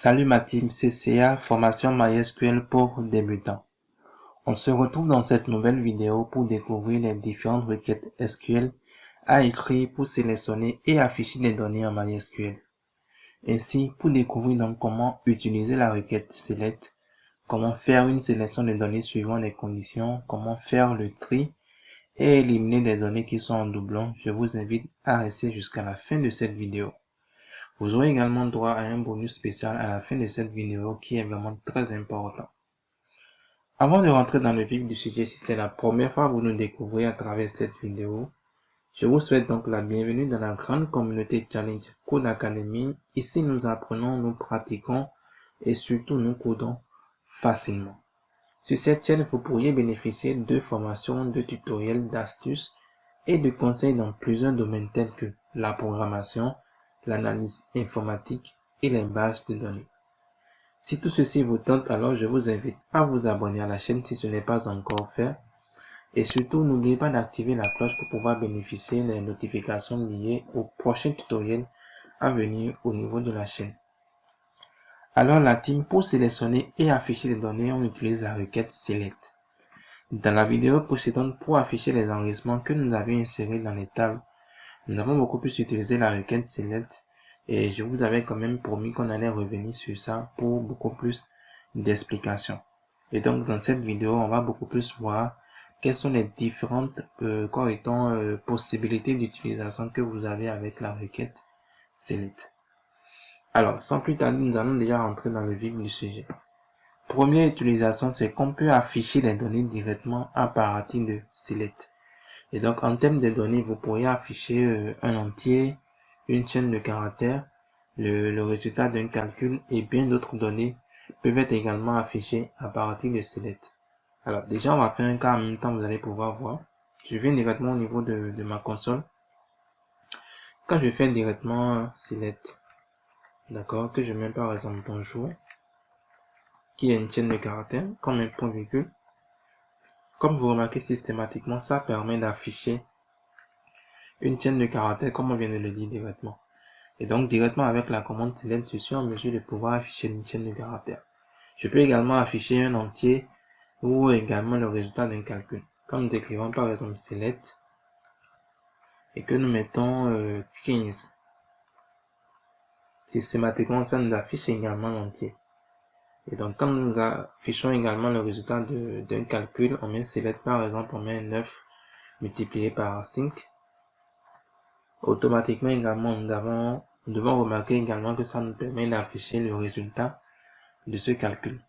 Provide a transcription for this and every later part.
Salut ma team CCA, formation MySQL pour débutants. On se retrouve dans cette nouvelle vidéo pour découvrir les différentes requêtes SQL à écrire pour sélectionner et afficher des données en MySQL. Ainsi, pour découvrir donc comment utiliser la requête select, comment faire une sélection des données suivant les conditions, comment faire le tri et éliminer des données qui sont en doublon, je vous invite à rester jusqu'à la fin de cette vidéo. Vous aurez également droit à un bonus spécial à la fin de cette vidéo qui est vraiment très important. Avant de rentrer dans le vif du sujet, si c'est la première fois que vous nous découvrez à travers cette vidéo, je vous souhaite donc la bienvenue dans la grande communauté Challenge Code Academy. Ici, nous apprenons, nous pratiquons et surtout nous codons facilement. Sur cette chaîne, vous pourriez bénéficier de formations, de tutoriels, d'astuces et de conseils dans plusieurs domaines tels que la programmation, l'analyse informatique et les bases de données. Si tout ceci vous tente, alors je vous invite à vous abonner à la chaîne si ce n'est pas encore fait. Et surtout, n'oubliez pas d'activer la cloche pour pouvoir bénéficier des notifications liées aux prochains tutoriels à venir au niveau de la chaîne. Alors la team, pour sélectionner et afficher les données, on utilise la requête select. Dans la vidéo précédente, pour afficher les enregistrements que nous avions insérés dans les tables, nous avons beaucoup plus utilisé la requête select et je vous avais quand même promis qu'on allait revenir sur ça pour beaucoup plus d'explications. Et donc dans cette vidéo, on va beaucoup plus voir quelles sont les différentes possibilités d'utilisation que vous avez avec la requête select. Alors sans plus tarder, nous allons déjà rentrer dans le vif du sujet. Première utilisation, c'est qu'on peut afficher les données directement à partir de select. Et donc, en termes de données, vous pourriez afficher un entier, une chaîne de caractères, le résultat d'un calcul et bien d'autres données peuvent être également affichées à partir de select. Alors, déjà, on va faire un cas en même temps, vous allez pouvoir voir. Je viens directement au niveau de ma console. Quand je fais directement select, d'accord, que je mets par exemple bonjour, qui est une chaîne de caractères, comme un point virgule. Comme vous remarquez systématiquement, ça permet d'afficher une chaîne de caractères comme on vient de le dire directement. Et donc directement avec la commande select, je suis en mesure de pouvoir afficher une chaîne de caractères. Je peux également afficher un entier ou également le résultat d'un calcul. Comme nous écrivons par exemple select et que nous mettons 15. Systématiquement, ça nous affiche également l'entier. Et donc, comme nous affichons également le résultat d'un calcul, on met select par exemple, on met 9 multiplié par 5. Automatiquement également, nous devons remarquer également que ça nous permet d'afficher le résultat de ce calcul.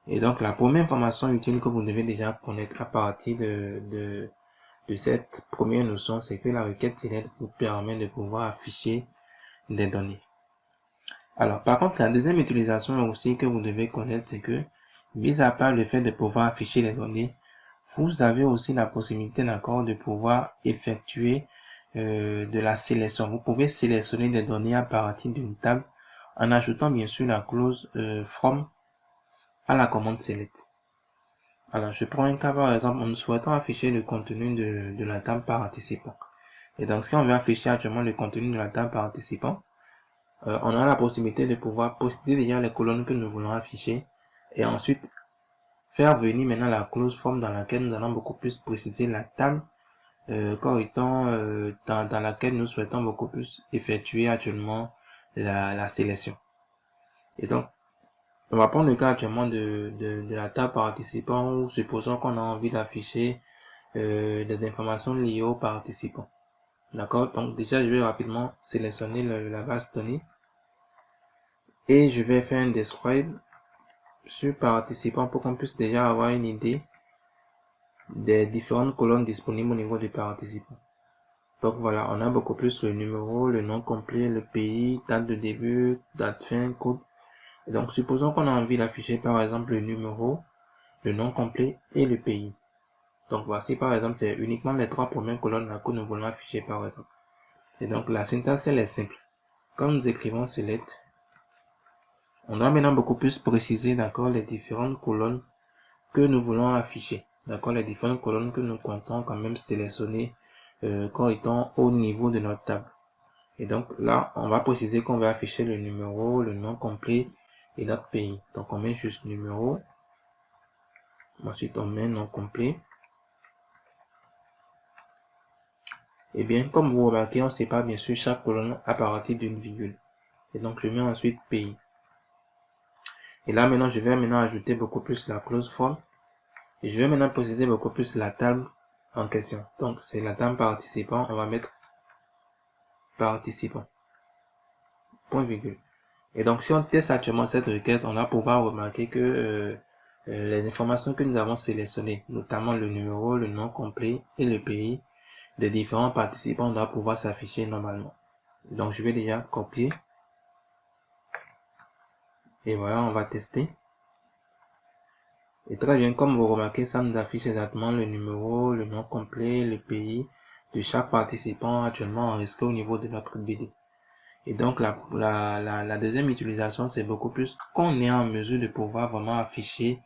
Et donc, la première information utile que vous devez déjà connaître à partir de cette première notion, c'est que la requête select vous permet de pouvoir afficher des données. Alors, par contre, la deuxième utilisation aussi que vous devez connaître, c'est que, mis à part le fait de pouvoir afficher les données, vous avez aussi la possibilité, d'accord, de pouvoir effectuer de la sélection. Vous pouvez sélectionner des données à partir d'une table en ajoutant bien sûr la clause from à la commande select. Alors, je prends un cas par exemple, nous souhaitons afficher le contenu de la table participant. Et donc, si on veut afficher actuellement le contenu de la table participant, on a la possibilité de pouvoir poster déjà les colonnes que nous voulons afficher et ensuite faire venir maintenant la clause from dans laquelle nous allons beaucoup plus préciser la table dans laquelle nous souhaitons beaucoup plus effectuer actuellement la sélection. Et donc, on va prendre le cas actuellement de la table participant où supposons qu'on a envie d'afficher des informations liées aux participants. D'accord? Donc déjà, je vais rapidement sélectionner la base donnée et je vais faire un describe sur participant pour qu'on puisse déjà avoir une idée des différentes colonnes disponibles au niveau du participant. Donc voilà, on a beaucoup plus le numéro, le nom complet, le pays, date de début, date fin, code. Et donc supposons qu'on a envie d'afficher par exemple le numéro, le nom complet et le pays. Donc voici par exemple, c'est uniquement les trois premières colonnes là que nous voulons afficher par exemple. Et donc la syntaxe elle est simple. Quand nous écrivons select, on doit maintenant beaucoup plus préciser, d'accord, les différentes colonnes que nous voulons afficher. D'accord, les différentes colonnes que nous comptons quand même sélectionner quand étant au niveau de notre table. Et donc là, on va préciser qu'on va afficher le numéro, le nom complet et notre pays. Donc on met juste numéro, ensuite on met nom complet. Et bien, comme vous remarquez, on sépare bien sûr chaque colonne à partir d'une virgule. Et donc je mets ensuite pays. Et là maintenant, je vais maintenant ajouter beaucoup plus la clause from. Et je vais maintenant préciser beaucoup plus la table en question. Donc c'est la table participant, on va mettre participant. Point virgule. Et donc si on teste actuellement cette requête, on va pouvoir remarquer que les informations que nous avons sélectionnées, notamment le numéro, le nom complet et le pays des différents participants doivent pouvoir s'afficher normalement. Donc je vais déjà copier. Et voilà, on va tester. Et très bien, comme vous remarquez, ça nous affiche exactement le numéro, le nom complet, le pays de chaque participant actuellement enregistré au niveau de notre BD. Et donc la deuxième utilisation, c'est beaucoup plus qu'on est en mesure de pouvoir vraiment afficher,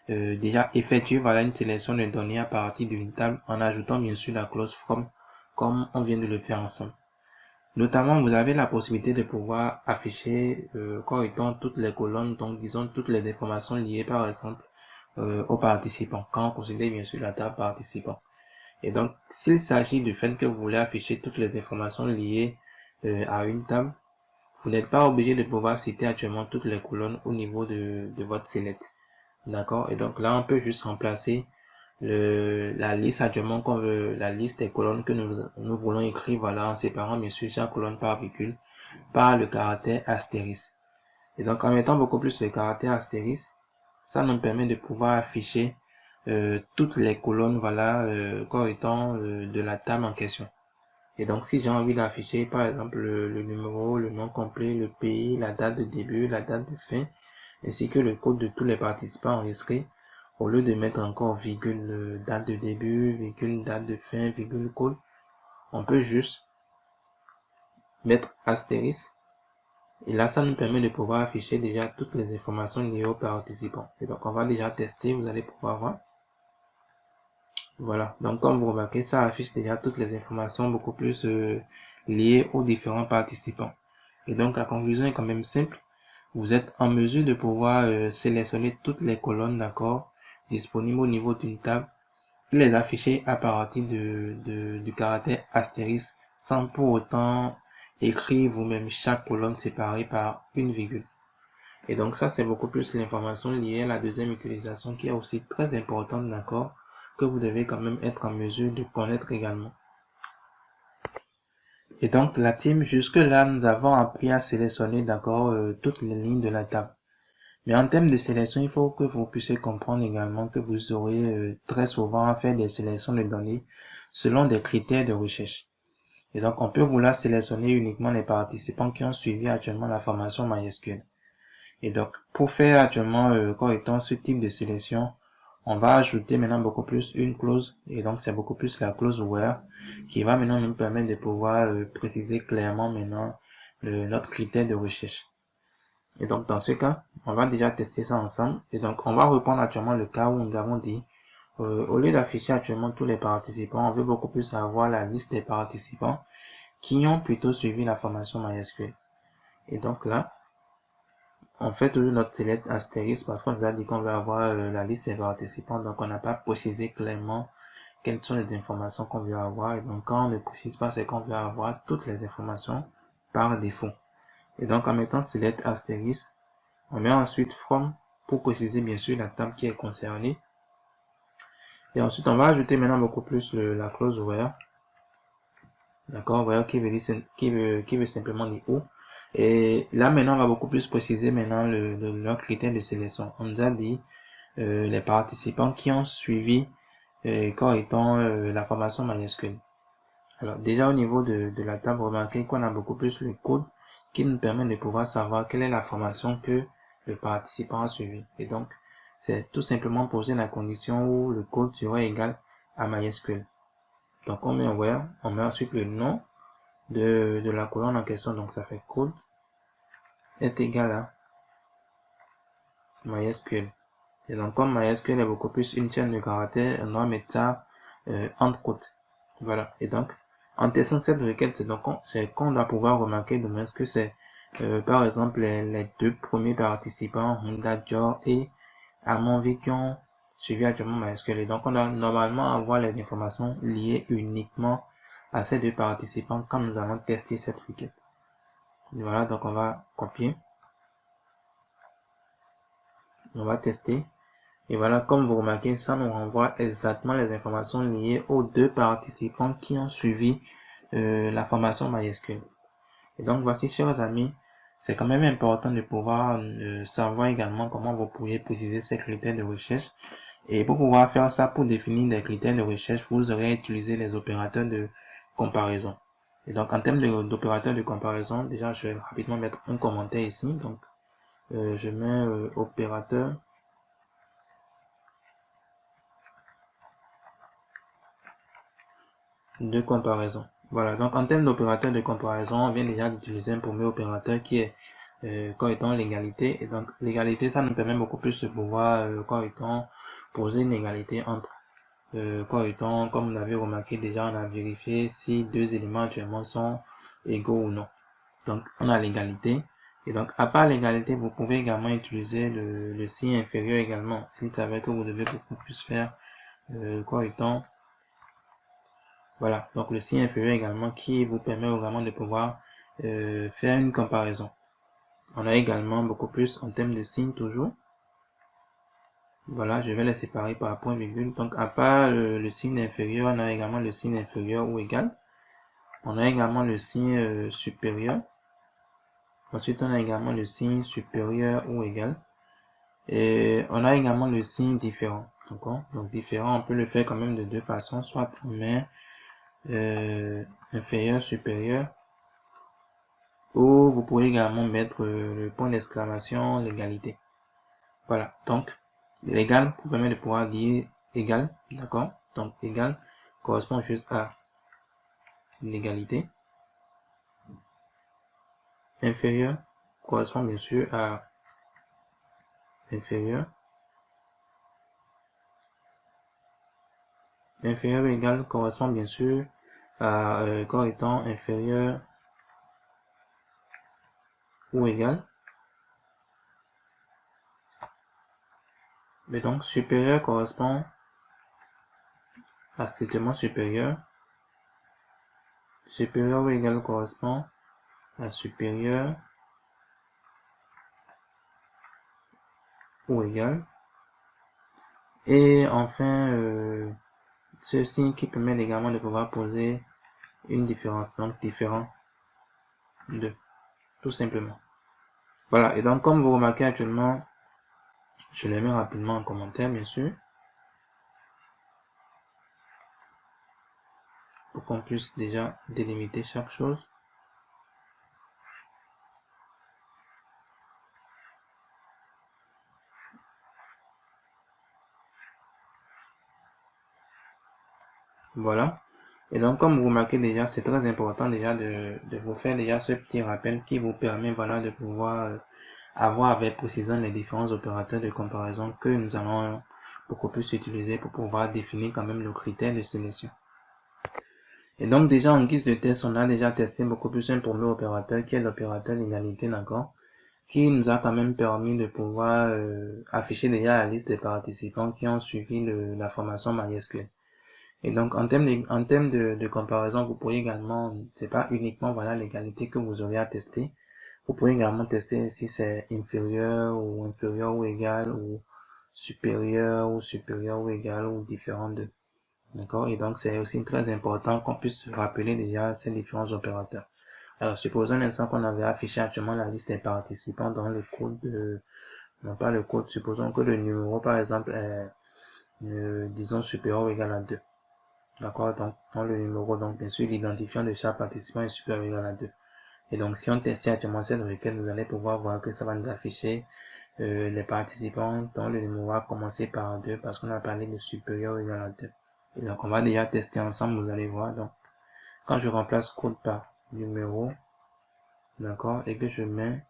déjà effectuer voilà une sélection de données à partir d'une table en ajoutant bien sûr la clause from comme on vient de le faire ensemble. Notamment, vous avez la possibilité de pouvoir afficher correctement toutes les colonnes, donc disons toutes les informations liées par exemple aux participants, quand on considère bien sûr la table participant. Et donc, s'il s'agit du fait que vous voulez afficher toutes les informations liées à une table, vous n'êtes pas obligé de pouvoir citer actuellement toutes les colonnes au niveau de votre select. D'accord? Et donc là, on peut juste remplacer la liste actuellement qu'on veut, la liste des colonnes que nous voulons écrire, voilà, en séparant bien sûr chaque colonne par virgule, par le caractère astérisque. Et donc en mettant beaucoup plus le caractère astérisque, ça nous permet de pouvoir afficher toutes les colonnes, voilà, comme étant de la table en question. Et donc si j'ai envie d'afficher par exemple le numéro, le nom complet, le pays, la date de début, la date de fin, ainsi que le code de tous les participants enregistrés, au lieu de mettre encore virgule date de début, virgule date de fin, virgule code, on peut juste mettre astérisque. Et là, ça nous permet de pouvoir afficher déjà toutes les informations liées aux participants. Et donc, on va déjà tester, vous allez pouvoir voir. Voilà, donc comme vous remarquez, ça affiche déjà toutes les informations beaucoup plus liées aux différents participants. Et donc, la conclusion est quand même simple. Vous êtes en mesure de pouvoir sélectionner toutes les colonnes, d'accord, disponibles au niveau d'une table, et les afficher à partir du caractère astérisque, sans pour autant écrire vous-même chaque colonne séparée par une virgule. Et donc ça, c'est beaucoup plus l'information liée à la deuxième utilisation qui est aussi très importante, d'accord, que vous devez quand même être en mesure de connaître également. Et donc la team, jusque-là, nous avons appris à sélectionner, d'accord, toutes les lignes de la table. Mais en termes de sélection, il faut que vous puissiez comprendre également que vous aurez très souvent à faire des sélections de données selon des critères de recherche. Et donc, on peut vouloir sélectionner uniquement les participants qui ont suivi actuellement la formation MySQL. Et donc, pour faire actuellement correctement ce type de sélection, on va ajouter maintenant beaucoup plus une clause. Et donc, c'est beaucoup plus la clause where qui va maintenant nous permettre de pouvoir préciser clairement maintenant notre critère de recherche. Et donc, dans ce cas, on va déjà tester ça ensemble. Et donc, on va reprendre actuellement le cas où nous avons dit, au lieu d'afficher actuellement tous les participants, on veut beaucoup plus avoir la liste des participants qui ont plutôt suivi la formation MySQL. Et donc là, on fait toujours notre select astérisque parce qu'on nous a dit qu'on veut avoir la liste des participants. Donc, on n'a pas précisé clairement quelles sont les informations qu'on veut avoir. Et donc, quand on ne précise pas, c'est qu'on veut avoir toutes les informations par défaut. Et donc, en mettant select astérisque, on met ensuite from pour préciser bien sûr la table qui est concernée. Et ensuite, on va ajouter maintenant beaucoup plus la clause where. D'accord, where qui veut simplement dire où. Et là, maintenant, on va beaucoup plus préciser maintenant leur critère de sélection. On nous a dit les participants qui ont suivi correctement la formation MySQL. Alors, déjà au niveau de la table, remarquez qu'on a beaucoup plus le code qui nous permet de pouvoir savoir quelle est la formation que le participant a suivi. Et donc, c'est tout simplement poser la condition où le code sera égal à MySQL. Donc, on met where, on met ensuite le nom de la colonne en question. Donc, ça fait code est égal à MySQL. Et donc, comme MySQL est beaucoup plus une chaîne de caractères, on va mettre ça entre côtes. Voilà. Et donc, en testant cette requête, c'est qu'on doit pouvoir remarquer de moins que c'est par exemple les deux premiers participants, Honda Dior et Armand qui ont suivi actuellement MySQL. Et donc on doit normalement avoir les informations liées uniquement à ces deux participants quand nous allons tester cette requête. Voilà, donc on va copier, on va tester. Et voilà, comme vous remarquez, ça nous renvoie exactement les informations liées aux deux participants qui ont suivi la formation MySQL. Et donc voici, chers amis, c'est quand même important de pouvoir savoir également comment vous pourriez préciser ces critères de recherche. Et pour pouvoir faire ça, pour définir des critères de recherche, vous aurez utilisé les opérateurs de comparaison. Et donc en termes d'opérateurs de comparaison, déjà je vais rapidement mettre un commentaire ici. Donc je mets opérateur de comparaison. Voilà, donc en termes d'opérateur de comparaison, on vient déjà d'utiliser un premier opérateur qui est comme étant l'égalité. Et donc l'égalité, ça nous permet beaucoup plus de pouvoir comme étant poser une égalité entre comme étant, comme vous l'avez remarqué déjà, on a vérifié si deux éléments actuellement sont égaux ou non. Donc on a l'égalité. Et donc à part l'égalité, vous pouvez également utiliser le signe inférieur également. S'il s'avère que vous devez beaucoup plus faire quoi étant voilà, donc le signe inférieur également qui vous permet vraiment de pouvoir faire une comparaison. On a également beaucoup plus en termes de signes toujours. Voilà, je vais les séparer par point virgule. Donc à part le signe inférieur, on a également le signe inférieur ou égal. On a également le signe supérieur. Ensuite, on a également le signe supérieur ou égal. Et on a également le signe différent. D'accord? Donc différent, on peut le faire quand même de deux façons. Soit on met inférieur, supérieur. Ou vous pouvez également mettre le point d'exclamation, l'égalité. Voilà, donc l'égal permet de pouvoir dire égal, d'accord? Donc égal correspond juste à l'égalité. Inférieur correspond bien sûr à inférieur. Inférieur égal correspond bien sûr à corps étant inférieur ou égal. Mais donc supérieur correspond à strictement supérieur. Supérieur ou égal correspond à supérieur ou égal. Et enfin, ce signe qui permet également de pouvoir poser une différence, donc différent de, tout simplement. Voilà, et donc comme vous remarquez actuellement, je les mets rapidement en commentaire, bien sûr, pour qu'on puisse déjà délimiter chaque chose. Voilà. Et donc, comme vous remarquez déjà, c'est très important déjà de vous faire déjà ce petit rappel qui vous permet voilà, de pouvoir avoir avec précision les différents opérateurs de comparaison que nous allons beaucoup plus utiliser pour pouvoir définir quand même le critère de sélection. Et donc déjà en guise de test, on a déjà testé beaucoup plus un premier opérateur qui est l'opérateur d'égalité, d'accord, qui nous a quand même permis de pouvoir afficher déjà la liste des participants qui ont suivi la formation MySQL. Et donc, en termes de comparaison, vous pourriez également, c'est pas uniquement, voilà, l'égalité que vous aurez à tester. Vous pouvez également tester si c'est inférieur ou égal, ou supérieur ou égal, ou différent de. D'accord? Et donc, c'est aussi très important qu'on puisse rappeler déjà ces différents opérateurs. Alors, supposons l'instant qu'on avait affiché actuellement la liste des participants dans le code non pas le code, supposons que le numéro, par exemple, est, disons, supérieur ou égal à 2. D'accord, donc dans le numéro, donc bien sûr l'identifiant de chaque participant est supérieur ou égal à 2. Et donc si on testait actuellement cette requête, vous allez pouvoir voir que ça va nous afficher les participants dont le numéro a commencé par 2 parce qu'on a parlé de supérieur ou égal à 2. Et donc on va déjà tester ensemble, vous allez voir. Donc quand je remplace code par numéro, d'accord, et que je mets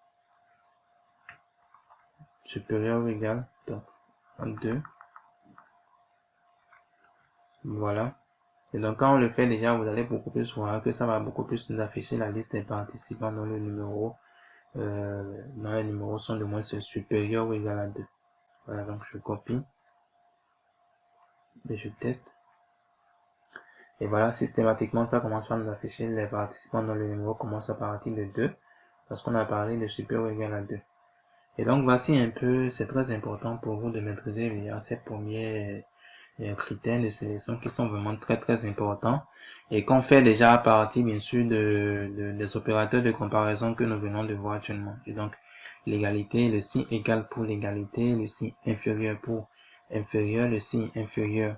supérieur ou égal, donc 2, voilà. Et donc, quand on le fait déjà, vous allez beaucoup plus voir que ça va beaucoup plus nous afficher la liste des participants dans le numéro dans les numéros sont de moins supérieurs ou égal à 2. Voilà, donc je copie et je teste. Et voilà, systématiquement, ça commence par nous afficher les participants dont le numéro commence à partir de 2, parce qu'on a parlé de supérieur ou égal à 2. Et donc, voici un peu, c'est très important pour vous de maîtriser ces premiers critères de sélection qui sont vraiment très importants et qu'on fait déjà à partir, bien sûr, des opérateurs de comparaison que nous venons de voir actuellement. Et donc, l'égalité, le signe égal pour l'égalité, le signe inférieur pour inférieur, le signe inférieur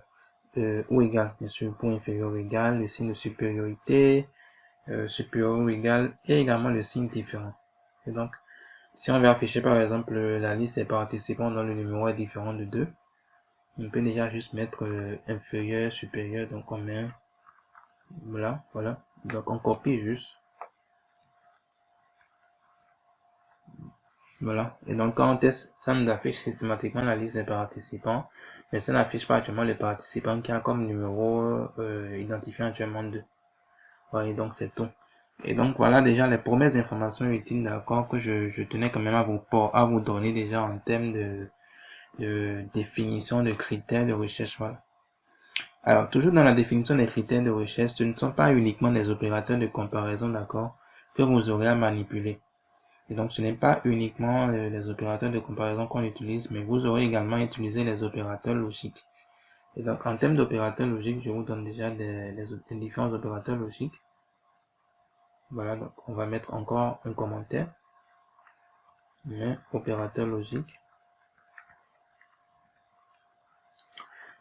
ou égal, bien sûr, pour inférieur ou égal, le signe de supériorité, supérieur ou égal, et également le signe différent. Et donc, si on veut afficher par exemple la liste des participants dont le numéro est différent de 2, on peut déjà juste mettre inférieur, supérieur, donc on met, voilà, donc on copie juste, voilà, et donc quand on teste, ça nous affiche systématiquement la liste des participants, mais ça n'affiche pas actuellement les participants qui a comme numéro identifié actuellement 2. Ouais, et donc c'est tout. Et donc voilà déjà les premières informations utiles, d'accord, que je tenais quand même à vous donner déjà en termes de définition de critères de recherche. Voilà. Alors, toujours dans la définition des critères de recherche, ce ne sont pas uniquement les opérateurs de comparaison, d'accord, que vous aurez à manipuler. Et donc, ce n'est pas uniquement les opérateurs de comparaison qu'on utilise, mais vous aurez également utilisé les opérateurs logiques. Et donc, en termes d'opérateurs logiques, je vous donne déjà des différents opérateurs logiques. Voilà, donc on va mettre encore un commentaire. Mais opérateur logique.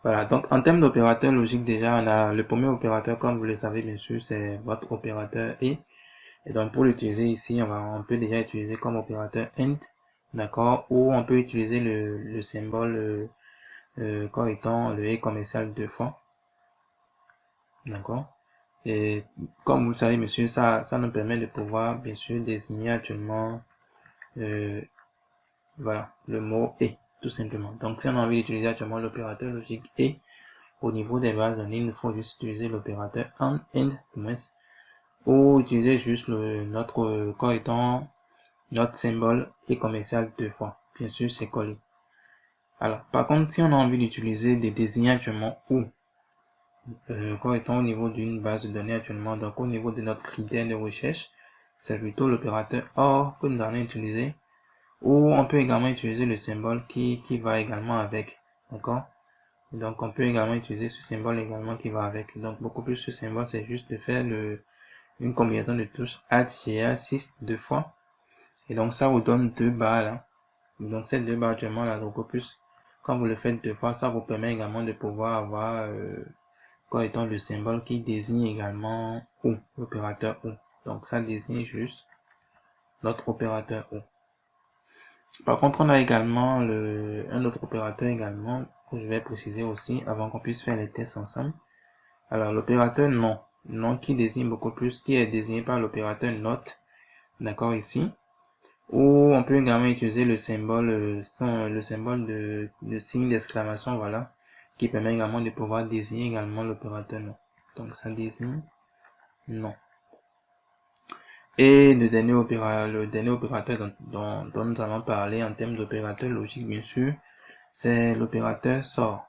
Voilà, donc en termes d'opérateur logique, déjà, on a le premier opérateur, comme vous le savez, bien sûr, c'est votre opérateur et. Et donc, pour l'utiliser ici, on peut déjà utiliser comme opérateur int, d'accord, ou on peut utiliser le symbole comme étant le et commercial 2 fois, d'accord. Et comme vous le savez, monsieur, ça nous permet de pouvoir, bien sûr, désigner actuellement, voilà, le mot et, tout simplement. Donc, si on a envie d'utiliser actuellement l'opérateur logique et, au niveau des bases de données, il faut juste utiliser l'opérateur and, ou utiliser juste notre comme étant notre symbole et commercial 2 fois. Bien sûr, c'est collé. Alors, par contre, si on a envie d'utiliser des désigner actuellement ou comme étant au niveau d'une base de données actuellement, donc au niveau de notre critère de recherche, c'est plutôt l'opérateur OR que nous allons utiliser. Ou on peut également utiliser le symbole qui va également avec. D'accord? Donc, on peut également utiliser ce symbole également qui va avec. Donc, beaucoup plus ce symbole, c'est juste de faire une combinaison de touches Alt-GA6 deux fois. Et donc, ça vous donne deux barres là. Donc, ces deux barres actuellement là, beaucoup plus. Quand vous le faites deux fois, ça vous permet également de pouvoir avoir comme étant le symbole qui désigne également ou, l'opérateur ou. Donc, ça désigne juste notre opérateur ou. Par contre, on a également un autre opérateur également que je vais préciser aussi avant qu'on puisse faire les tests ensemble. Alors, l'opérateur non. Non qui désigne beaucoup plus, qui est désigné par l'opérateur not. D'accord, ici. Ou on peut également utiliser le symbole de signe d'exclamation, voilà, qui permet également de pouvoir désigner également l'opérateur non. Donc, ça désigne non. Et le dernier opérateur dont nous allons parler en termes d'opérateur logique, bien sûr, c'est l'opérateur sort.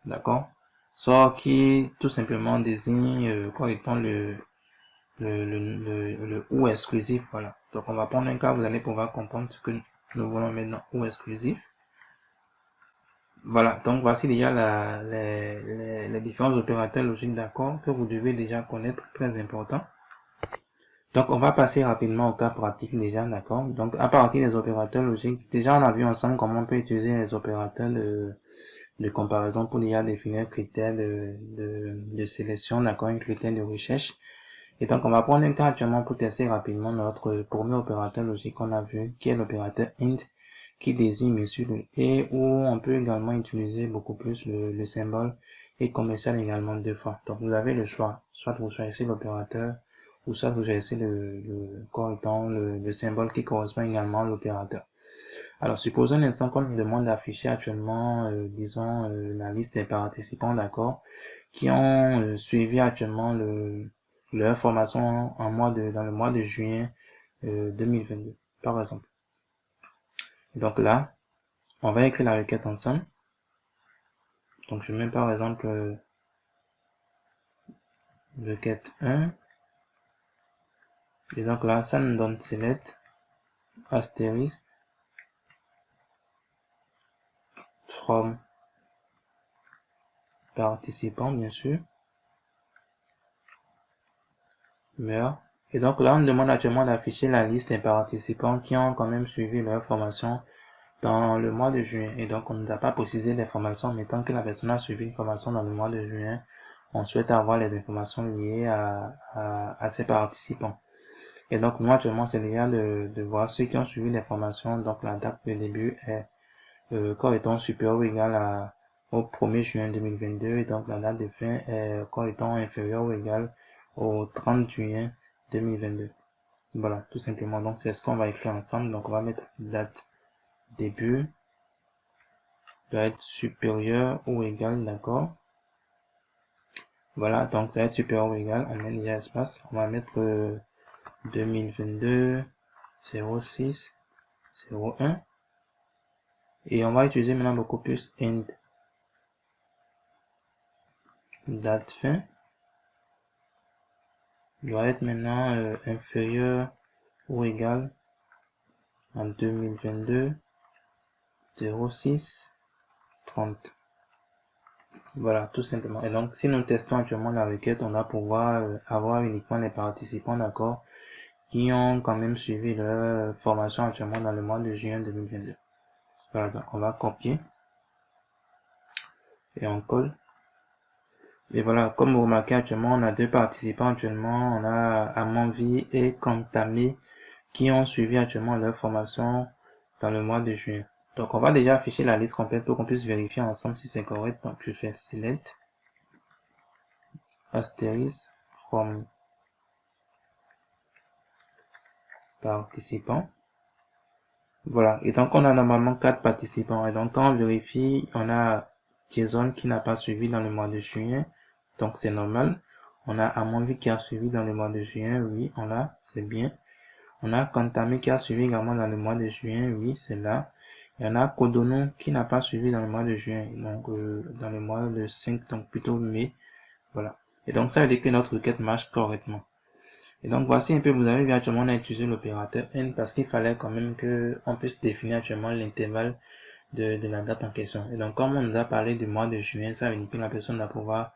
D'accord? Sort qui tout simplement désigne correctement le ou exclusif. Voilà. Donc on va prendre un cas, vous allez pouvoir comprendre ce que nous voulons maintenant ou exclusif. Voilà, donc voici déjà les différents opérateurs logiques d'accord que vous devez déjà connaître, très important. Donc, on va passer rapidement au cas pratique déjà, d'accord. Donc, à partir des opérateurs logiques, déjà on a vu ensemble comment on peut utiliser les opérateurs de comparaison pour déjà définir un critère de sélection, d'accord, un critère de recherche. Et donc, on va prendre un cas actuellement pour tester rapidement notre premier opérateur logique qu'on a vu, qui est l'opérateur int, qui désigne bien sûr le et, où on peut également utiliser beaucoup plus le symbole et commercial également deux fois. Donc, vous avez le choix, soit vous choisissez l'opérateur, ou soit vous choisissez le symbole qui correspond également à l'opérateur. Alors, supposons un instant qu'on nous demande d'afficher actuellement, disons, la liste des participants, d'accord, qui ont suivi actuellement leur formation dans le mois de juin 2022. par exemple. Donc là, on va écrire la requête ensemble. Donc je mets par exemple requête 1. Et donc là, ça nous donne select astérisque from participant, bien sûr. Et donc là, on demande actuellement d'afficher la liste des participants qui ont quand même suivi leur formation dans le mois de juin. Et donc, on ne nous a pas précisé l'information, mais tant que la personne a suivi une formation dans le mois de juin, on souhaite avoir les informations liées à ces participants. Et donc, moi, actuellement, c'est l'idéal de voir ceux qui ont suivi les formations. Donc, la date de début est corps étant supérieur ou égal au 1er juin 2022. Et donc, la date de fin est corps étant inférieur ou égal au 30 juin 2022. Voilà, tout simplement. Donc, c'est ce qu'on va écrire ensemble. Donc, on va mettre date début doit être supérieur ou égal, d'accord. Voilà, donc doit être supérieur ou égal, on met déjà espace, on va mettre 2022 06 01 et on va utiliser maintenant beaucoup plus end. Date fin doit être maintenant inférieur ou égal à 2022 06 30. Voilà, tout simplement. Et donc, si nous testons actuellement la requête, on va pouvoir avoir uniquement les participants, d'accord, qui ont quand même suivi leur formation actuellement dans le mois de juin 2022. Voilà, donc on va copier et on colle. Et voilà, comme vous remarquez actuellement, on a deux participants actuellement, on a Amonvi et Kantami qui ont suivi actuellement leur formation dans le mois de juin. Donc on va déjà afficher la liste complète pour qu'on puisse vérifier ensemble si c'est correct. Donc je fais select astérisque from participants. Voilà, et donc on a normalement 4 participants. Et donc quand on vérifie, on a Jason qui n'a pas suivi dans le mois de juin, donc c'est normal. On a Amonvi qui a suivi dans le mois de juin, oui, on l'a, c'est bien. On a Kantami qui a suivi également dans le mois de juin, oui, c'est là. Et on a Kodono qui n'a pas suivi dans le mois de juin, donc dans le mois de 5, donc plutôt mai. Voilà. Et donc ça veut dire que notre requête marche correctement. Et donc voici un peu, vous avez vu actuellement on a utilisé l'opérateur N parce qu'il fallait quand même que on puisse définir actuellement l'intervalle de la date en question. Et donc comme on nous a parlé du mois de juin, ça veut dire que la personne va pouvoir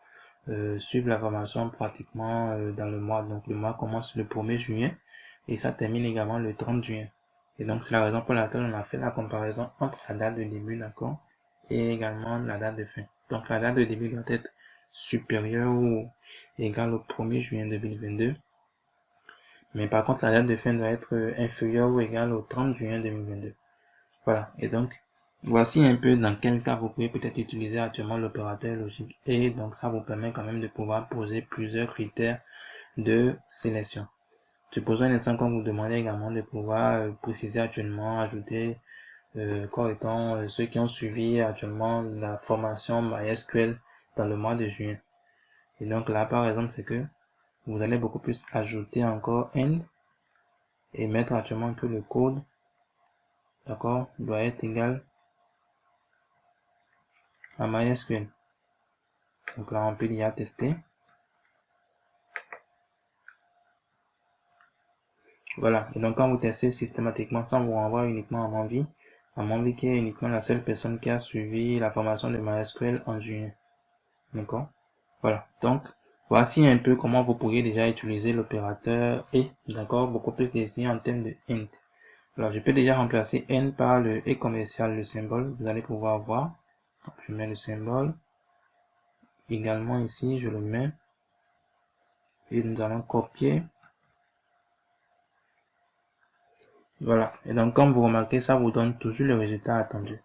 suivre la formation pratiquement dans le mois. Donc le mois commence le 1er juin et ça termine également le 30 juin. Et donc c'est la raison pour laquelle on a fait la comparaison entre la date de début, d'accord, et également la date de fin. Donc la date de début doit être supérieure ou égale au 1er juin 2022. Mais par contre, la date de fin doit être inférieure ou égale au 30 juin 2022. Voilà. Et donc, voici un peu dans quel cas vous pouvez peut-être utiliser actuellement l'opérateur logique. Et donc, ça vous permet quand même de pouvoir poser plusieurs critères de sélection. Supposons un instant qu'on vous demandait également de pouvoir préciser actuellement, ajouter quoi étant ceux qui ont suivi actuellement la formation MySQL dans le mois de juin. Et donc là, par exemple, c'est que vous allez beaucoup plus ajouter encore end et mettre actuellement que le code, d'accord, doit être égal à MySQL. Donc là, on peut déjà tester. Voilà. Et donc, quand vous testez systématiquement, ça vous renvoie uniquement à Amonvi qui est uniquement la seule personne qui a suivi la formation de MySQL en juin. D'accord? Voilà. Donc, voici un peu comment vous pourriez déjà utiliser l'opérateur et, d'accord, beaucoup plus ici en termes de int. Alors, je peux déjà remplacer n par le et commercial, le symbole. Vous allez pouvoir voir. Donc, je mets le symbole. Également ici, je le mets. Et nous allons copier. Voilà. Et donc, comme vous remarquez, ça vous donne toujours le résultat attendu.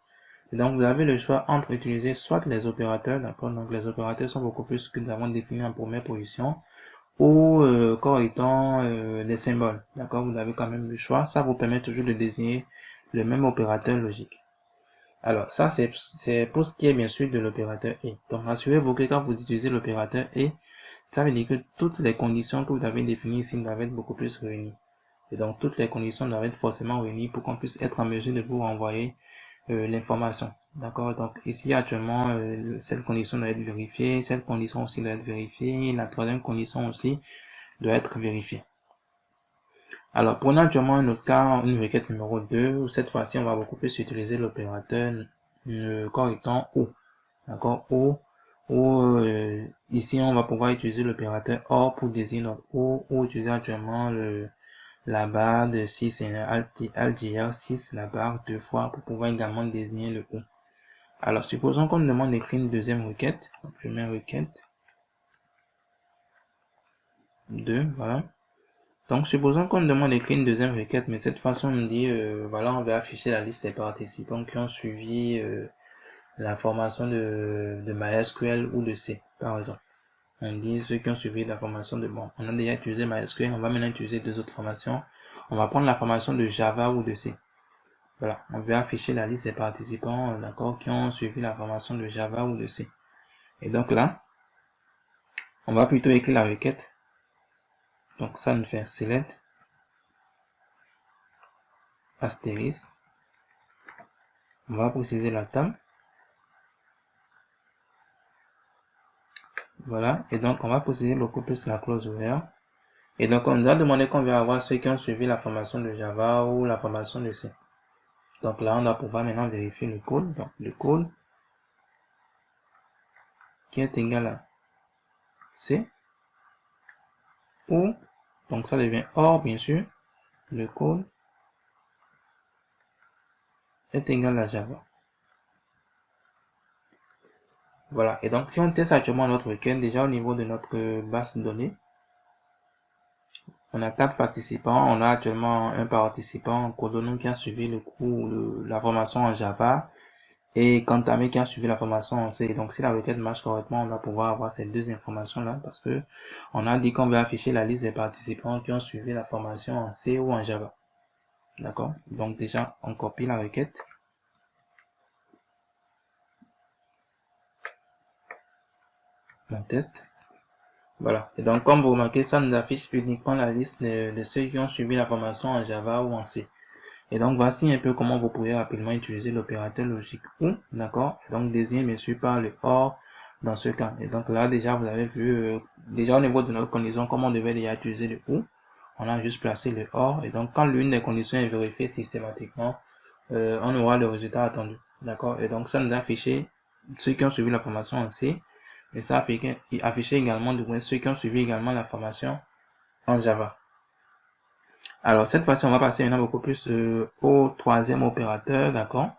Et donc, vous avez le choix entre utiliser soit les opérateurs, d'accord. Donc, les opérateurs sont beaucoup plus que nous avons défini en première position. Ou comme étant les symboles, d'accord. Vous avez quand même le choix. Ça vous permet toujours de désigner le même opérateur logique. Alors, ça, c'est pour ce qui est bien sûr de l'opérateur et. Donc, rassurez-vous que quand vous utilisez l'opérateur et, ça veut dire que toutes les conditions que vous avez définies ici doivent être beaucoup plus réunies. Et donc, toutes les conditions doivent être forcément réunies pour qu'on puisse être en mesure de vous renvoyer l'information. D'accord? Donc, ici, actuellement, cette condition doit être vérifiée, cette condition aussi doit être vérifiée, la troisième condition aussi doit être vérifiée. Alors, prenons actuellement un autre cas, une requête numéro 2, où cette fois-ci, on va beaucoup plus utiliser l'opérateur correctant OR. D'accord? OR. Ici, on va pouvoir utiliser l'opérateur OR pour désigner notre OR, ou utiliser actuellement la barre de 6 et altr 6, la barre 2 fois pour pouvoir également désigner le OR. Alors, supposons qu'on me demande d'écrire une deuxième requête. Donc, je mets requête 2, voilà. Donc, supposons qu'on me demande d'écrire une deuxième requête, mais cette fois, on me dit, voilà, on va afficher la liste des participants qui ont suivi la formation de MySQL ou de C, par exemple. On dit ceux qui ont suivi la formation de, bon, on a déjà utilisé MySQL, on va maintenant utiliser deux autres formations. On va prendre la formation de Java ou de C. Voilà, on va afficher la liste des participants, d'accord, qui ont suivi la formation de Java ou de C. Et donc là, on va plutôt écrire la requête. Donc ça nous fait select astérisque. On va préciser la table. Voilà, et donc on va préciser beaucoup plus la clause ouverte. Et donc on nous a demandé qu'on veut avoir ceux qui ont suivi la formation de Java ou la formation de C. Donc là, on va pouvoir maintenant vérifier le code. Donc le code qui est égal à C ou, donc ça devient OR bien sûr, le code est égal à Java. Voilà, et donc si on teste actuellement notre requête, déjà au niveau de notre base de données, on a 4 participants, on a actuellement un participant Codonon qui a suivi le cours de la formation en Java et Kantamé qui a suivi la formation en C. Donc si la requête marche correctement, on va pouvoir avoir ces deux informations là parce que on a dit qu'on veut afficher la liste des participants qui ont suivi la formation en C ou en Java. D'accord? Donc déjà on copie la requête. On teste. Voilà. Et donc, comme vous remarquez, ça nous affiche uniquement la liste de ceux qui ont suivi la formation en Java ou en C. Et donc, voici un peu comment vous pouvez rapidement utiliser l'opérateur logique OR, d'accord? Et donc, désigné bien sûr par le OR dans ce cas. Et donc là, déjà, vous avez vu, déjà au niveau de notre condition, comment on devait déjà utiliser le OR. On a juste placé le OR. Et donc, quand l'une des conditions est vérifiée systématiquement, on aura le résultat attendu. D'accord? Et donc, ça nous a affiché ceux qui ont suivi la formation en C. Et ça affiché également ceux qui ont suivi également la formation en Java. Alors cette fois-ci, on va passer maintenant beaucoup plus au troisième opérateur, d'accord?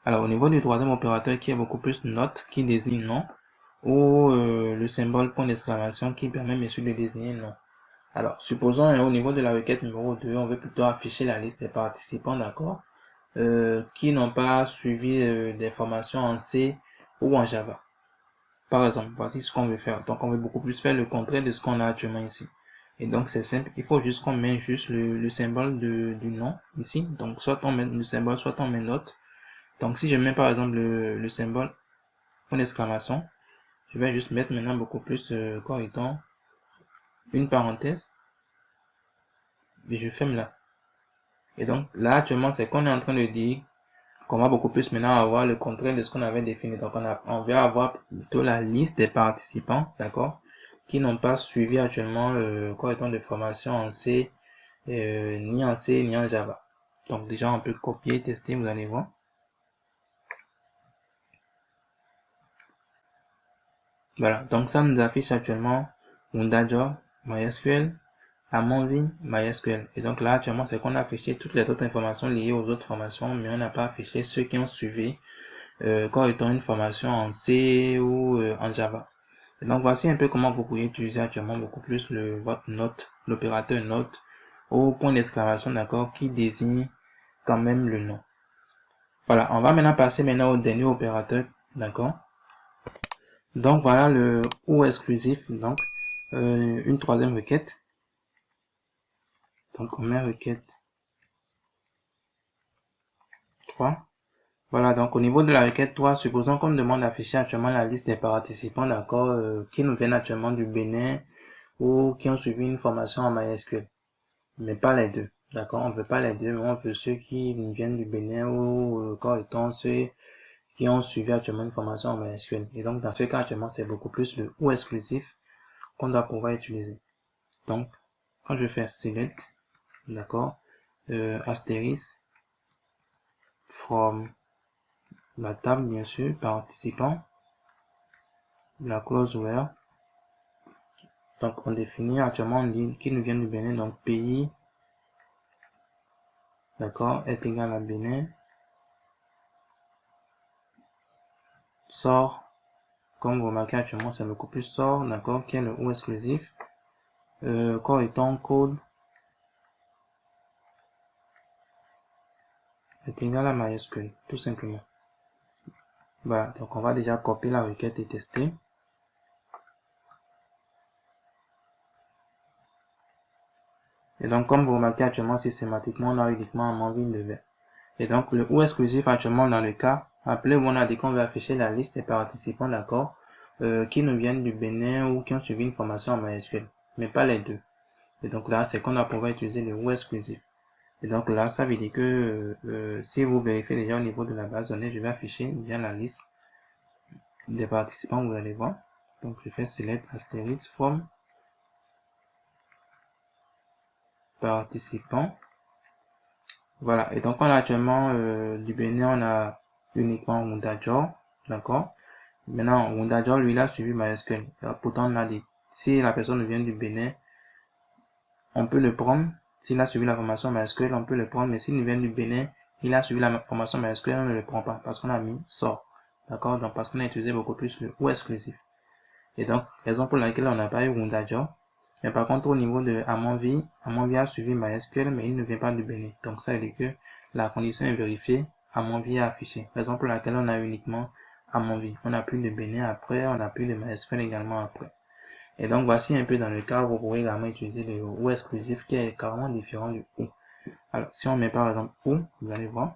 Alors au niveau du troisième opérateur qui est beaucoup plus note, qui désigne non, ou le symbole point d'exclamation qui permet bien sûr de désigner non. Alors supposons au niveau de la requête numéro 2, on veut plutôt afficher la liste des participants, d'accord, qui n'ont pas suivi des formations en C ou en Java. Par exemple, voici ce qu'on veut faire. Donc, on veut beaucoup plus faire le contraire de ce qu'on a actuellement ici. Et donc, c'est simple. Il faut juste qu'on mette juste le symbole du nom ici. Donc, soit on met le symbole, soit on met note. Donc, si je mets par exemple le symbole en exclamation, je vais juste mettre maintenant beaucoup plus correctement une parenthèse. Et je ferme là. Et donc, là, actuellement, c'est qu'on est en train de dire qu'on va beaucoup plus maintenant avoir le contraire de ce qu'on avait défini. Donc, on va avoir plutôt la liste des participants, d'accord, qui n'ont pas suivi actuellement correctement de formation en C, ni en C, ni en Java. Donc, déjà, on peut copier, tester, vous allez voir. Voilà, donc ça nous affiche actuellement Job, MySQL, Amonvin, MySQL. Et donc là, actuellement, c'est qu'on a affiché toutes les autres informations liées aux autres formations, mais on n'a pas affiché ceux qui ont suivi correctement une formation en C ou en Java. Et donc voici un peu comment vous pouvez utiliser actuellement beaucoup plus votre note, l'opérateur note au point d'exclamation, d'accord, qui désigne quand même le nom. Voilà, on va maintenant passer au dernier opérateur, d'accord. Donc voilà le OR exclusif, donc une troisième requête. Donc on met requête 3. Voilà, donc au niveau de la requête 3, supposons qu'on demande d'afficher actuellement la liste des participants, d'accord, qui nous viennent actuellement du Bénin ou qui ont suivi une formation en MySQL, mais pas les deux. D'accord, on ne veut pas les deux, mais on veut ceux qui viennent du Bénin ou corps étant ceux qui ont suivi actuellement une formation en MySQL. Et donc, dans ce cas, actuellement, c'est beaucoup plus le ou exclusif qu'on doit pouvoir utiliser. Donc, quand je fais select, d'accord, astérisque from la table, bien sûr, participant, la clause where. Donc, on définit actuellement en ligne qui nous vient du Bénin, donc pays, d'accord, est égal à Bénin, sort, comme vous remarquez actuellement, c'est beaucoup plus sort, d'accord, qui est le ou exclusif, corps étant code est égal à MySQL, tout simplement. Voilà, donc on va déjà copier la requête et tester. Et donc, comme vous remarquez actuellement, systématiquement, on a uniquement un mobile de vert. Et donc, le ou exclusif actuellement dans le cas, appelé où on a dit qu'on veut afficher la liste des participants, d'accord, qui nous viennent du Bénin ou qui ont suivi une formation en MySQL, mais pas les deux. Et donc là, c'est qu'on va pouvoir utiliser le ou exclusif. Et donc là, ça veut dire que si vous vérifiez déjà au niveau de la base de données, je vais afficher bien la liste des participants, vous allez voir. Donc, je fais select asterisk from participants. Voilà, et donc on a actuellement du Bénin, on a uniquement Wundajor, d'accord. Maintenant, Wundajor, lui, il a suivi MySQL. Pourtant, on a dit, si la personne vient du Bénin, on peut le prendre. S'il a suivi la formation MySQL, on peut le prendre, mais s'il vient du Bénin, il a suivi la formation MySQL, on ne le prend pas, parce qu'on a mis sort, d'accord. Donc, parce qu'on a utilisé beaucoup plus le ou exclusif. Et donc, raison pour laquelle on n'a pas eu Wundajor. Mais par contre, au niveau de Amonvi a suivi MySQL, mais il ne vient pas du Bénin. Donc, ça veut dire que la condition est vérifiée, Amonvi a affiché. Raison pour laquelle on a uniquement Amonvi. On n'a plus de Bénin après, on n'a plus de MySQL également après. Et donc, voici un peu dans le cas où vous pourrez également utiliser le ou exclusif qui est carrément différent du ou. Alors, si on met par exemple ou, vous allez voir.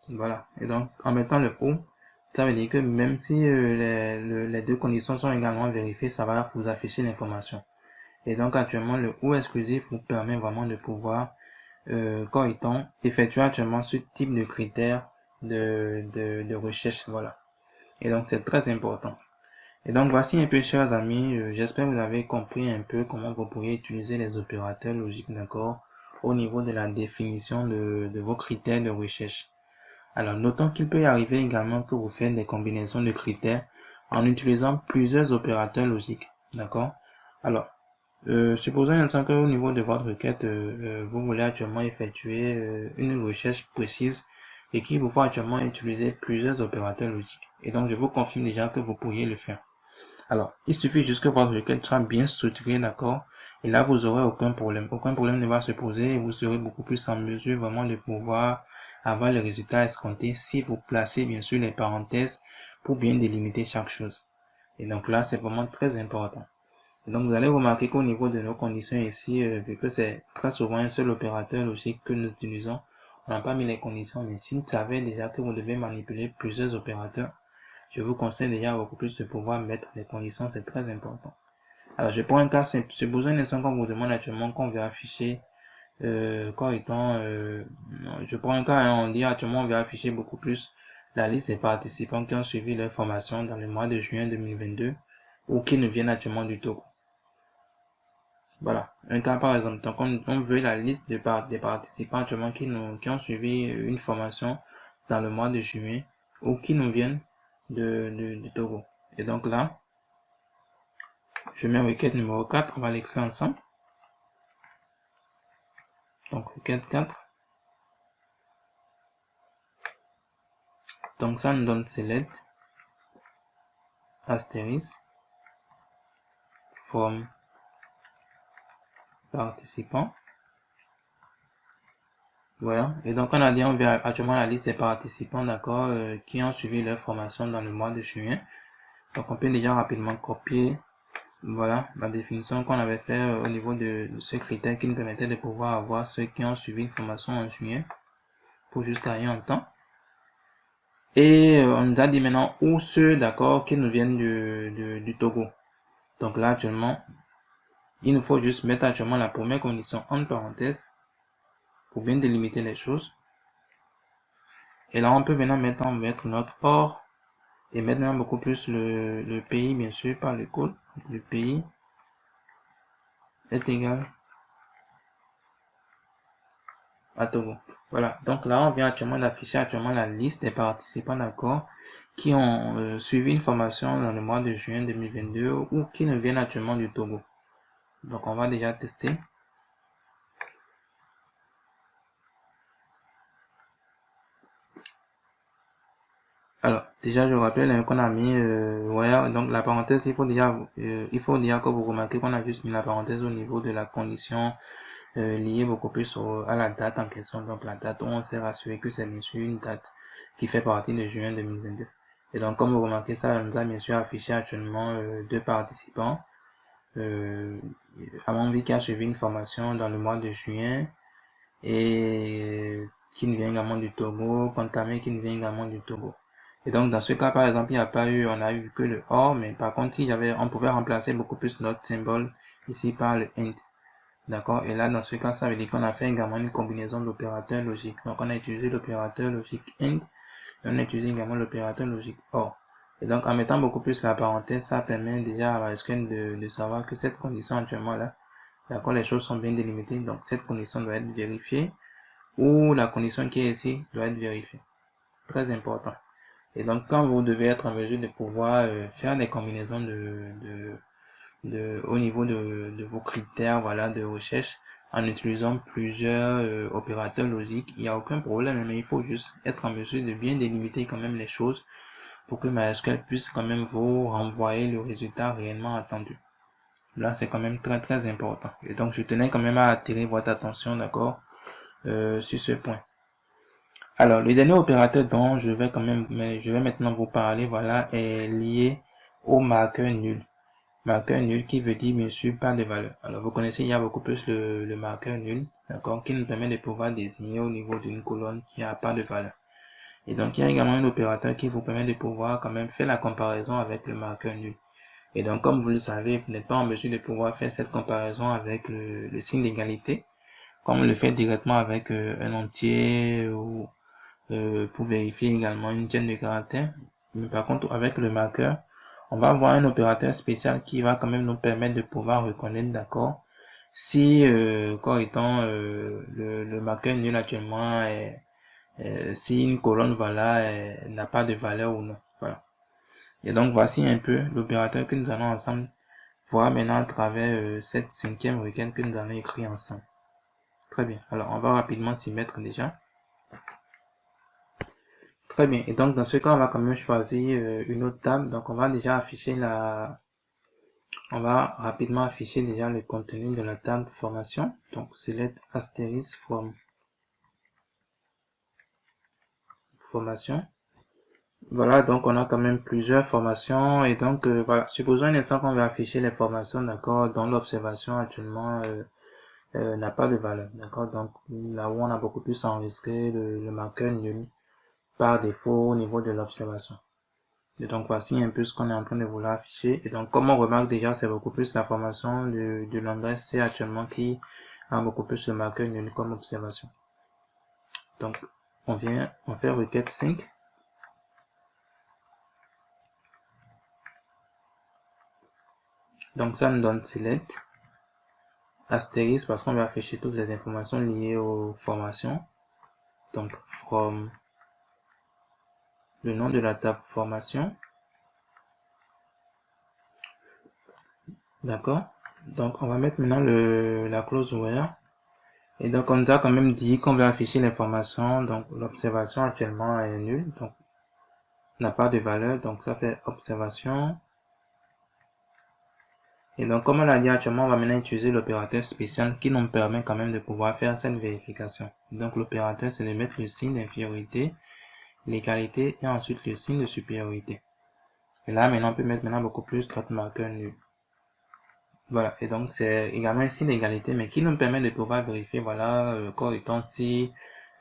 Voilà. Et donc, en mettant le ou, ça veut dire que même si les deux conditions sont également vérifiées, ça va vous afficher l'information. Et donc actuellement, le ou exclusif vous permet vraiment de pouvoir, correctement, effectuer actuellement ce type de critères de recherche. Voilà. Et donc c'est très important. Et donc voici un peu, chers amis, j'espère que vous avez compris un peu comment vous pourriez utiliser les opérateurs logiques, d'accord, au niveau de la définition de vos critères de recherche. Alors, notons qu'il peut y arriver également que vous faites des combinaisons de critères en utilisant plusieurs opérateurs logiques. D'accord? Alors, supposons qu'au niveau de votre requête, vous voulez actuellement effectuer une recherche précise et qu'il vous faut actuellement utiliser plusieurs opérateurs logiques. Et donc, je vous confirme déjà que vous pourriez le faire. Alors, il suffit juste que votre requête soit bien structurée, d'accord? Et là, vous aurez aucun problème. Aucun problème ne va se poser et vous serez beaucoup plus en mesure vraiment de pouvoir avoir le résultat escompté si vous placez bien sûr les parenthèses pour bien délimiter chaque chose. Et donc là, c'est vraiment très important. Et donc, vous allez remarquer qu'au niveau de nos conditions ici, vu que c'est très souvent un seul opérateur logique que nous utilisons, on n'a pas mis les conditions, mais si vous savez déjà que vous devez manipuler plusieurs opérateurs, je vous conseille déjà beaucoup plus de pouvoir mettre les conditions, c'est très important. Alors, je prends un cas simple. Supposons un instant qu'on vous demande actuellement qu'on veut afficher, je prends un cas, hein, on dit actuellement on veut afficher beaucoup plus la liste des participants qui ont suivi leur formation dans le mois de juin 2022 ou qui nous viennent actuellement du Togo. Voilà, un cas par exemple. Donc, on veut la liste des participants actuellement qui ont suivi une formation dans le mois de juin ou qui nous viennent du Togo. Et donc là, je mets requête numéro 4, on va l'écrire ensemble. Donc requête 4. Donc ça nous donne select asterisk from participants. Voilà. Et donc on a dit on veut actuellement la liste des participants, d'accord, qui ont suivi leur formation dans le mois de juin. Donc on peut déjà rapidement copier, voilà, la définition qu'on avait fait au niveau de ce critère qui nous permettait de pouvoir avoir ceux qui ont suivi une formation en juin pour juste aller en temps. Et on nous a dit maintenant où ceux, d'accord, qui nous viennent du Togo. Donc là actuellement, il nous faut juste mettre actuellement la première condition entre parenthèses pour bien délimiter les choses. Et là, on peut maintenant mettre notre or et maintenant beaucoup plus le pays, bien sûr, par le code. Le pays est égal à Togo. Voilà, donc là, on vient actuellement d'afficher actuellement la liste des participants, d'accord, qui ont suivi une formation dans le mois de juin 2022 ou qui ne viennent actuellement du Togo. Donc, on va déjà tester. Alors, déjà, je rappelle qu'on a mis, voilà, donc la parenthèse, il faut déjà que vous remarquez qu'on a juste mis la parenthèse au niveau de la condition liée beaucoup plus à la date en question. Donc, la date où on s'est rassuré que c'est bien sûr une date qui fait partie de juin 2022. Et donc, comme vous remarquez, ça nous a bien sûr affiché actuellement deux participants. Amambi qui a suivi une formation dans le mois de juin et qui nous vient également du Togo, Contamé qui nous vient également du Togo. Et donc, dans ce cas, par exemple, il n'y a pas eu, on a eu que le OR, mais par contre, si on pouvait remplacer beaucoup plus notre symbole ici par le AND. D'accord? Et là, dans ce cas, ça veut dire qu'on a fait également une combinaison d'opérateurs logiques. Donc, on a utilisé l'opérateur logique AND, et on a utilisé également l'opérateur logique OR. Et donc, en mettant beaucoup plus la parenthèse, ça permet déjà à MySQL de savoir que cette condition actuellement là, d'accord, les choses sont bien délimitées. Donc, cette condition doit être vérifiée, ou la condition qui est ici doit être vérifiée. Très important. Et donc, quand vous devez être en mesure de pouvoir faire des combinaisons au niveau de vos critères, voilà, de recherche, en utilisant plusieurs opérateurs logiques, il n'y a aucun problème, mais il faut juste être en mesure de bien délimiter quand même les choses pour que MySQL puisse quand même vous renvoyer le résultat réellement attendu. Là, c'est quand même très très important. Et donc, je tenais quand même à attirer votre attention, d'accord, sur ce point. Alors, le dernier opérateur dont je vais maintenant vous parler, voilà, est lié au marqueur nul. Marqueur nul qui veut dire, bien sûr, pas de valeur. Alors, vous connaissez, il y a beaucoup plus le marqueur nul, d'accord, qui nous permet de pouvoir désigner au niveau d'une colonne qui n'a pas de valeur. Et donc, il y a également un opérateur qui vous permet de pouvoir quand même faire la comparaison avec le marqueur nul. Et donc, comme vous le savez, vous n'êtes pas en mesure de pouvoir faire cette comparaison avec le signe d'égalité, comme on le fait directement avec un entier ou pour vérifier également une chaîne de caractères. Mais par contre, avec le marqueur, on va avoir un opérateur spécial qui va quand même nous permettre de pouvoir reconnaître, d'accord, si, quoi étant, le marqueur nul actuellement si une colonne, voilà, n'a pas de valeur ou non. Voilà. Et donc, voici un peu l'opérateur que nous allons ensemble voir maintenant à travers cette cinquième requête que nous allons écrire ensemble. Très bien. Alors, on va rapidement s'y mettre déjà. Très bien. Et donc, dans ce cas, on va quand même choisir une autre table. Donc, on va déjà afficher on va rapidement afficher déjà le contenu de la table formation. Donc, select asterisk from formation. Voilà, donc on a quand même plusieurs formations. Et donc, voilà, supposons un instant qu'on va afficher les formations, d'accord, dont l'observation actuellement n'a pas de valeur, d'accord. Donc, là où on a beaucoup plus enregistré le marqueur nul par défaut au niveau de l'observation. Et donc, voici un peu ce qu'on est en train de vouloir afficher. Et donc, comme on remarque déjà, c'est beaucoup plus la formation de langage C actuellement qui a beaucoup plus le marqueur nul comme observation. Donc, on fait requête 5. Donc, ça nous donne select astérisque parce qu'on va afficher toutes les informations liées aux formations. Donc, from le nom de la table formation. D'accord. Donc, on va mettre maintenant la clause where. Et donc, on nous a quand même dit qu'on va afficher l'information. Donc, l'observation actuellement est nulle. Donc, n'a pas de valeur. Donc, ça fait observation. Et donc, comme on l'a dit actuellement, on va maintenant utiliser l'opérateur spécial qui nous permet quand même de pouvoir faire cette vérification. Donc, l'opérateur, c'est de mettre le signe d'infériorité, l'égalité et ensuite le signe de supériorité. Et là, maintenant, on peut mettre beaucoup plus notre marqueur nul. Voilà, et donc c'est également un signe d'égalité, mais qui nous permet de pouvoir vérifier, voilà, quoi étant si,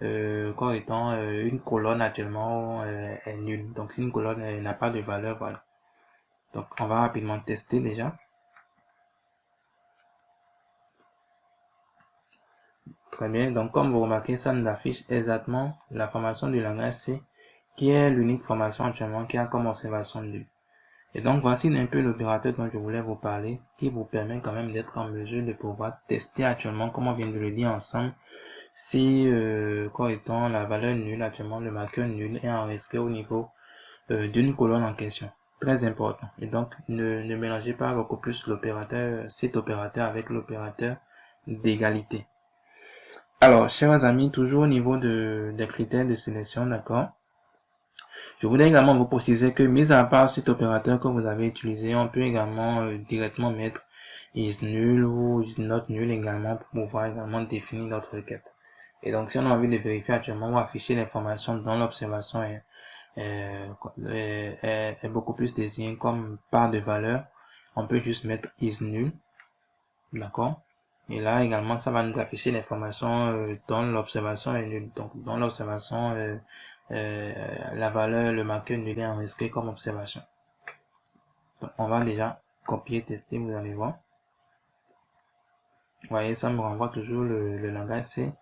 une colonne actuellement est nulle. Donc si une colonne n'a pas de valeur, voilà. Donc on va rapidement tester déjà. Très bien. Donc, comme vous remarquez, ça nous affiche exactement la formation du langage C, qui est l'unique formation actuellement qui a comme observation nul. Et donc, voici un peu l'opérateur dont je voulais vous parler, qui vous permet quand même d'être en mesure de pouvoir tester actuellement, comme on vient de le dire ensemble, si, correctement, la valeur nulle, actuellement, le marqueur nul est enregistré au niveau d'une colonne en question. Très important. Et donc, ne mélangez pas beaucoup plus l'opérateur, cet opérateur avec l'opérateur d'égalité. Alors, chers amis, toujours au niveau des critères de sélection, d'accord? Je voulais également vous préciser que, mis à part cet opérateur que vous avez utilisé, on peut également directement mettre is nul ou is not nul également pour pouvoir également définir notre requête. Et donc, si on a envie de vérifier actuellement ou afficher l'information dans l'observation est beaucoup plus désigné comme part de valeur, on peut juste mettre is nul, d'accord? Et là également, ça va nous afficher l'information dans l'observation est nulle. Donc, dans l'observation, la valeur, le marqueur nul est enregistré comme observation. Donc, on va déjà copier, tester, vous allez voir. Vous voyez, ça me renvoie toujours le langage C.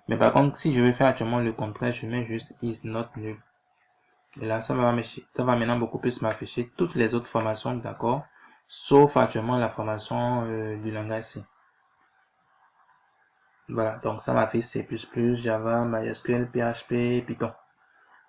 Mais par contre, si je veux faire actuellement le contraire, je mets juste is not nul. Et là, ça va maintenant beaucoup plus m'afficher toutes les autres formations, d'accord, sauf actuellement la formation du langage C. Voilà, donc ça m'affiche C++, Java, MySQL, PHP, Python.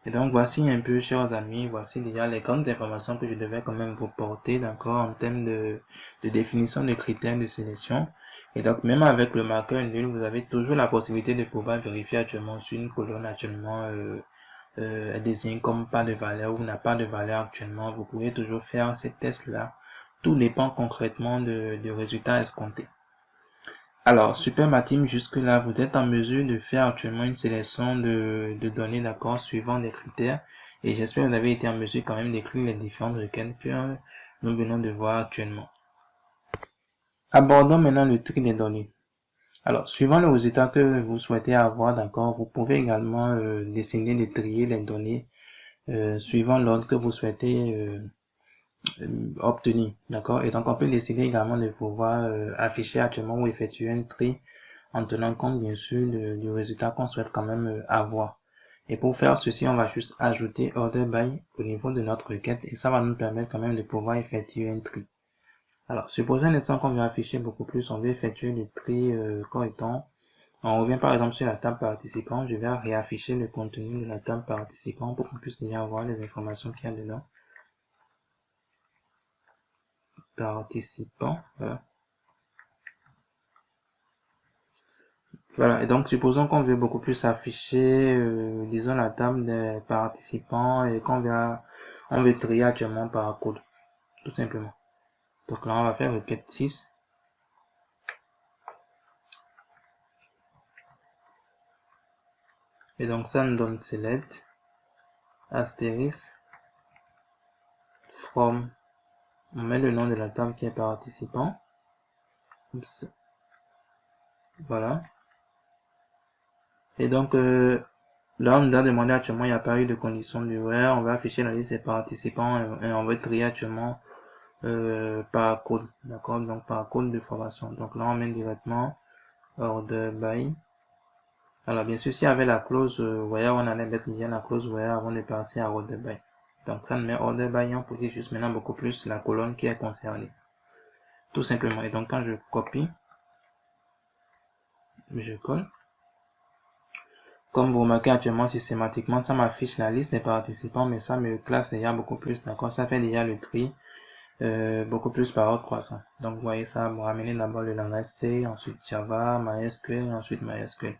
Et donc voici un peu, chers amis, voici déjà les grandes informations que je devais quand même vous porter, d'accord, en termes de définition de critères de sélection. Et donc même avec le marqueur nul, vous avez toujours la possibilité de pouvoir vérifier actuellement sur une colonne actuellement est désigné comme pas de valeur ou n'a pas de valeur actuellement. Vous pouvez toujours faire ces tests-là. Tout dépend concrètement du résultat escompté. Alors, super ma team, jusque-là, vous êtes en mesure de faire actuellement une sélection de données, d'accord, suivant des critères. Et j'espère que vous avez été en mesure quand même d'écrire les différentes requêtes que nous venons de voir actuellement. Abordons maintenant le tri des données. Alors, suivant le résultat que vous souhaitez avoir, d'accord, vous pouvez également décider de trier les données suivant l'ordre que vous souhaitez obtenir, d'accord. Et donc, on peut décider également de pouvoir afficher actuellement ou effectuer un tri en tenant compte, bien sûr, du résultat qu'on souhaite quand même avoir. Et pour faire ceci, on va juste ajouter order by au niveau de notre requête et ça va nous permettre quand même de pouvoir effectuer un tri. Alors, supposons un instant qu'on veut afficher beaucoup plus, on veut effectuer le tri correctement. On revient par exemple sur la table participant, je vais réafficher le contenu de la table participant pour qu'on puisse déjà voir les informations qu'il y a dedans. Participant, voilà. Voilà, et donc supposons qu'on veut beaucoup plus afficher, disons la table des participants et on veut trier actuellement par code, tout simplement. Donc là, on va faire requête 6. Et donc ça nous donne select astérisque from. On met le nom de la table qui est participant. Oups. Voilà. Et donc là, on nous a demandé actuellement, il n'y a pas eu de condition de where. On va afficher la liste des participants et on va trier actuellement par code, d'accord, donc par code de formation. Donc là on met directement order by. Alors bien sûr, s'il y avait la clause where, on allait mettre déjà la clause where avant de passer à order by. Donc ça nous met order by, on peut dire juste maintenant beaucoup plus la colonne qui est concernée, tout simplement. Et donc quand je copie, je colle, comme vous remarquez actuellement systématiquement, ça m'affiche la liste des participants, mais ça me classe déjà beaucoup plus, d'accord, ça fait déjà le tri beaucoup plus par ordre croissant. Donc vous voyez, ça va ramener d'abord le langage C, ensuite Java, MySQL, ensuite MySQL.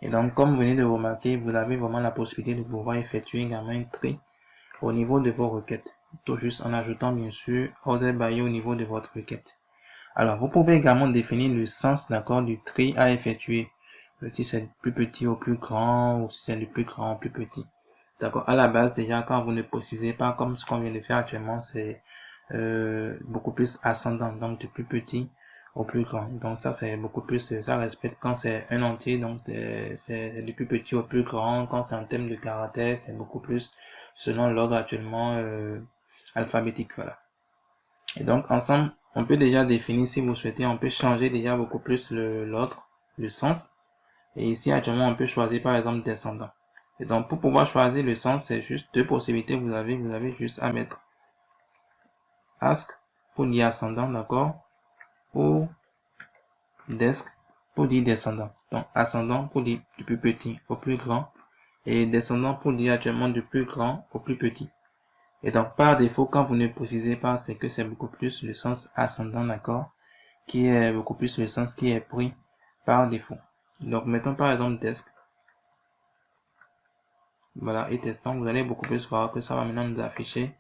Et donc comme vous venez de remarquer, vous avez vraiment la possibilité de pouvoir effectuer également un tri au niveau de vos requêtes, tout juste en ajoutant bien sûr order by au niveau de votre requête. Alors vous pouvez également définir le sens, d'accord, du tri à effectuer, si c'est du plus petit au plus grand ou si c'est du plus grand au plus petit. D'accord, à la base déjà quand vous ne précisez pas comme ce qu'on vient de faire actuellement, c'est beaucoup plus ascendant, donc du plus petit au plus grand. Donc ça c'est beaucoup plus, ça respecte quand c'est un entier, donc c'est du plus petit au plus grand. Quand c'est un thème de caractère, c'est beaucoup plus selon l'ordre actuellement alphabétique, voilà. Et donc ensemble, on peut déjà définir, si vous souhaitez, on peut changer déjà beaucoup plus l'ordre, le sens. Et ici, actuellement, on peut choisir par exemple descendant. Et donc, pour pouvoir choisir le sens, c'est juste deux possibilités. Vous avez juste à mettre ask pour dire ascendant, d'accord, ou desk pour dire descendant. Donc, ascendant pour dire du plus petit au plus grand et descendant pour dire actuellement du plus grand au plus petit. Et donc, par défaut, quand vous ne précisez pas, c'est que c'est beaucoup plus le sens ascendant, d'accord, qui est beaucoup plus le sens qui est pris par défaut. Donc, mettons par exemple desk. Voilà, et testons, vous allez beaucoup plus voir que ça va maintenant nous afficher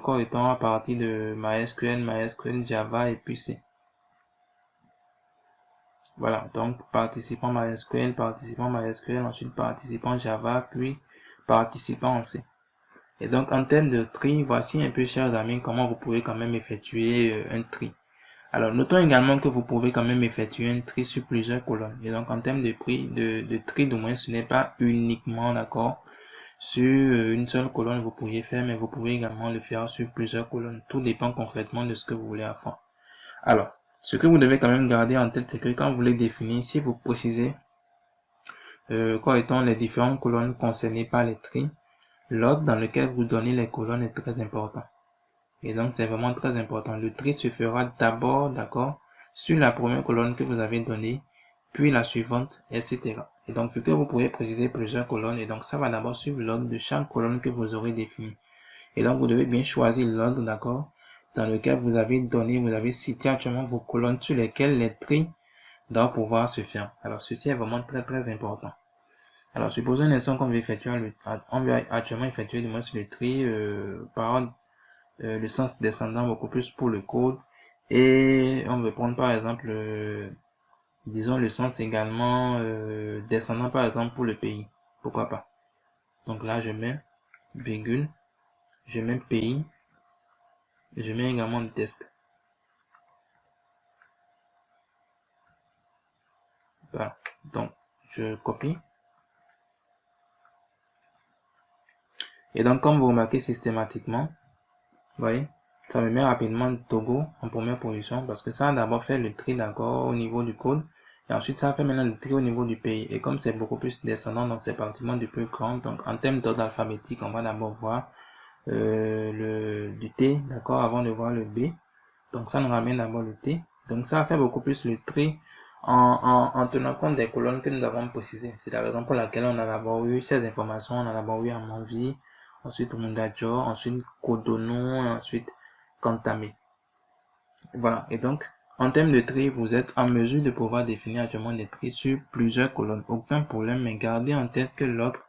correctement à partir de MySQL, Java et puis C. Voilà, donc participant MySQL, ensuite participant Java, puis participant en C. Et donc en termes de tri, voici un peu, chers amis, comment vous pouvez quand même effectuer un tri. Alors notons également que vous pouvez quand même effectuer un tri sur plusieurs colonnes. Et donc en termes de tri, du moins ce n'est pas uniquement, d'accord, sur une seule colonne vous pourriez faire, mais vous pouvez également le faire sur plusieurs colonnes. Tout dépend concrètement de ce que vous voulez faire. Alors, ce que vous devez quand même garder en tête, c'est que quand vous voulez définir, si vous précisez quoi étant les différentes colonnes concernées par les tris, l'ordre dans lequel vous donnez les colonnes est très important. Et donc, c'est vraiment très important. Le tri se fera d'abord, d'accord, sur la première colonne que vous avez donnée, puis la suivante, etc. Et donc, vu que vous pouvez préciser plusieurs colonnes, et donc ça va d'abord suivre l'ordre de chaque colonne que vous aurez définie. Et donc, vous devez bien choisir l'ordre, d'accord, dans lequel vous avez cité actuellement vos colonnes sur lesquelles les tris doivent pouvoir se faire. Alors, ceci est vraiment très, très important. Alors, supposons un instant qu'on va actuellement effectuer du moins sur le tri par le sens descendant beaucoup plus pour le code. Et on veut prendre par exemple, disons le sens également descendant par exemple pour le pays. Pourquoi pas. Donc là, je mets virgule, je mets pays, et je mets également desk. Voilà. Donc, je copie. Et donc, comme vous remarquez systématiquement, vous voyez, ça me met rapidement Togo en première position parce que ça a d'abord fait le tri d'accord au niveau du code et ensuite ça a fait maintenant le tri au niveau du pays. Et comme c'est beaucoup plus descendant, donc c'est pratiquement du plus grand. Donc en termes d'ordre alphabétique, on va d'abord voir du T, d'accord, avant de voir le B. Donc ça nous ramène d'abord le T. Donc ça a fait beaucoup plus le tri en tenant compte des colonnes que nous avons précisées. C'est la raison pour laquelle on a d'abord eu ces informations, on a d'abord eu Amanvi, ensuite Mundajor, ensuite Kodono, ensuite Kantame. Voilà, et donc en termes de tri, vous êtes en mesure de pouvoir définir actuellement des tris sur plusieurs colonnes. Aucun problème, mais gardez en tête que l'ordre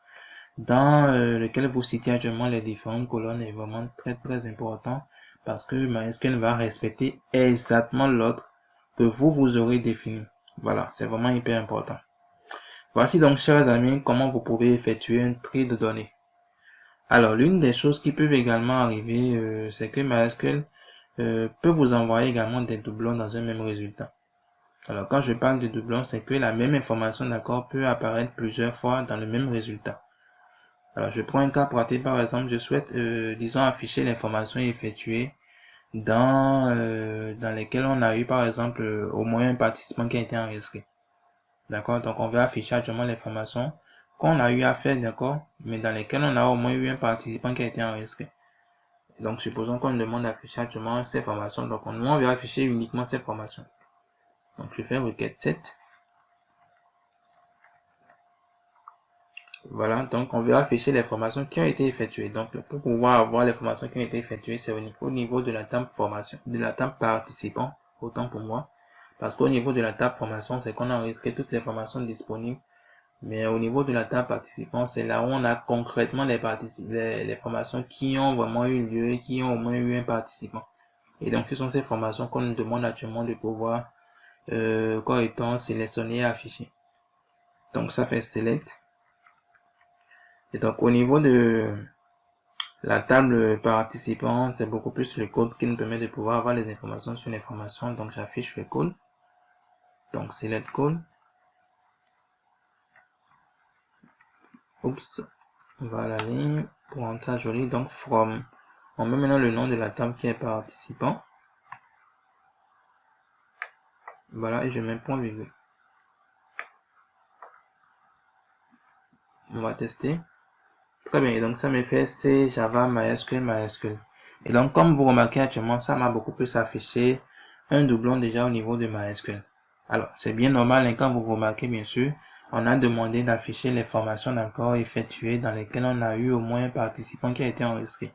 dans lequel vous citez actuellement les différentes colonnes est vraiment très très important parce que MySQL va respecter exactement l'ordre que vous aurez défini. Voilà, c'est vraiment hyper important. Voici donc, chers amis, comment vous pouvez effectuer un tri de données. Alors, l'une des choses qui peuvent également arriver, c'est que MySQL peut vous envoyer également des doublons dans un même résultat. Alors, quand je parle de doublons, c'est que la même information, d'accord, peut apparaître plusieurs fois dans le même résultat. Alors, je prends un cas pratique, par exemple, je souhaite, disons, afficher l'information effectuée dans lesquelles on a eu, par exemple, au moins un participant qui a été enregistré. D'accord? Donc, on va afficher actuellement l'information qu'on a eu à faire, d'accord? Mais dans lesquelles on a au moins eu un participant qui a été enregistré. Donc, supposons qu'on demande d'afficher actuellement ces formations. Donc, nous, on va afficher uniquement ces formations. Donc, je fais requête set. Voilà, donc on va afficher les formations qui ont été effectuées. Donc, pour pouvoir avoir les formations qui ont été effectuées, c'est au niveau de la table formation, de la table participant, autant pour moi. Parce qu'au niveau de la table formation, c'est qu'on a enregistré toutes les formations disponibles. Mais au niveau de la table participant, c'est là où on a concrètement les formations qui ont vraiment eu lieu et qui ont au moins eu un participant. Et donc, ce sont ces formations qu'on nous demande actuellement de pouvoir, quoi étant sélectionner et afficher. Donc, ça fait select. Et donc, au niveau de la table participant, c'est beaucoup plus le code qui nous permet de pouvoir avoir les informations sur l'information. Donc, j'affiche le code. Donc, select code. Oups. Voilà, ligne pour rendre ça joli. Donc, from. On met maintenant le nom de la table qui est participant. Voilà, et je mets point virgule. On va tester. Très bien, et donc ça me fait C, Java, MySQL. Et donc comme vous remarquez actuellement, ça m'a beaucoup plus affiché un doublon déjà au niveau de MySQL. Alors, c'est bien normal, hein, quand vous remarquez bien sûr, on a demandé d'afficher les formations d'accord effectuées dans lesquelles on a eu au moins un participant qui a été enregistré.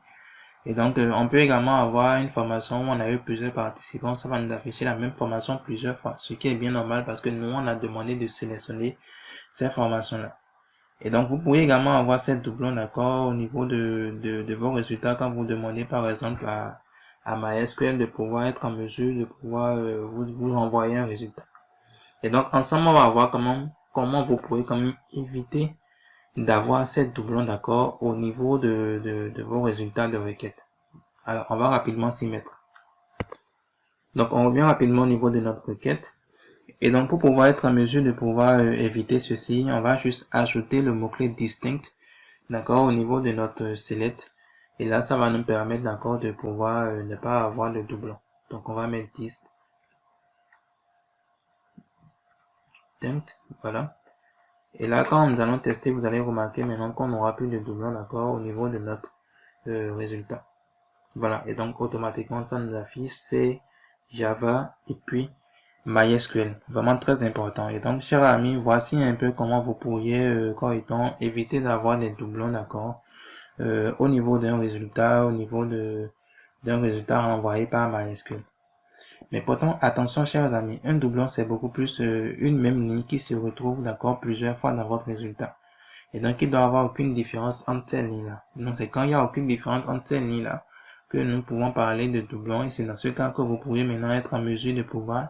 Et donc, on peut également avoir une formation où on a eu plusieurs participants, ça va nous afficher la même formation plusieurs fois, ce qui est bien normal parce que nous, on a demandé de sélectionner ces formations-là. Et donc, vous pouvez également avoir cette doublon d'accord au niveau de vos résultats quand vous demandez par exemple à MySQL de pouvoir être en mesure de pouvoir vous renvoyer un résultat. Et donc, ensemble, on va voir comment vous pouvez quand même éviter d'avoir cette doublon d'accord au niveau de vos résultats de requête. Alors, on va rapidement s'y mettre. Donc, on revient rapidement au niveau de notre requête. Et donc, pour pouvoir être en mesure de pouvoir éviter ceci, on va juste ajouter le mot-clé distinct, d'accord, au niveau de notre select. Et là, ça va nous permettre, d'accord, de pouvoir ne pas avoir de doublon. Donc, on va mettre distinct, voilà. Et là, quand nous allons tester, vous allez remarquer maintenant qu'on n'aura plus de doublon, d'accord, au niveau de notre résultat. Voilà, et donc automatiquement, ça nous affiche C, Java et puis MySQL. Vraiment très important. Et donc, chers amis, voici un peu comment vous pourriez, éviter d'avoir des doublons, d'accord, au niveau d'un résultat, d'un résultat renvoyé par MySQL. Mais pourtant, attention, chers amis, un doublon, c'est beaucoup plus une même ligne qui se retrouve, d'accord, plusieurs fois dans votre résultat. Et donc, il doit y avoir aucune différence entre ces lignes-là. Donc, c'est quand il n'y a aucune différence entre ces lignes-là que nous pouvons parler de doublons. Et c'est dans ce cas que vous pourriez maintenant être en mesure de pouvoir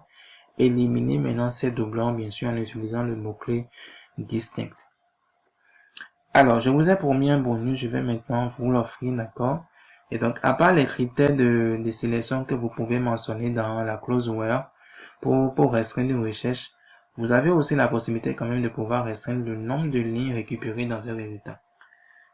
éliminer maintenant ces doublons, bien sûr, en utilisant le mot-clé distinct. Alors, je vous ai promis un bonus, je vais maintenant vous l'offrir, d'accord? Et donc, à part les critères de sélection que vous pouvez mentionner dans la clause where pour restreindre une recherche, vous avez aussi la possibilité quand même de pouvoir restreindre le nombre de lignes récupérées dans un résultat.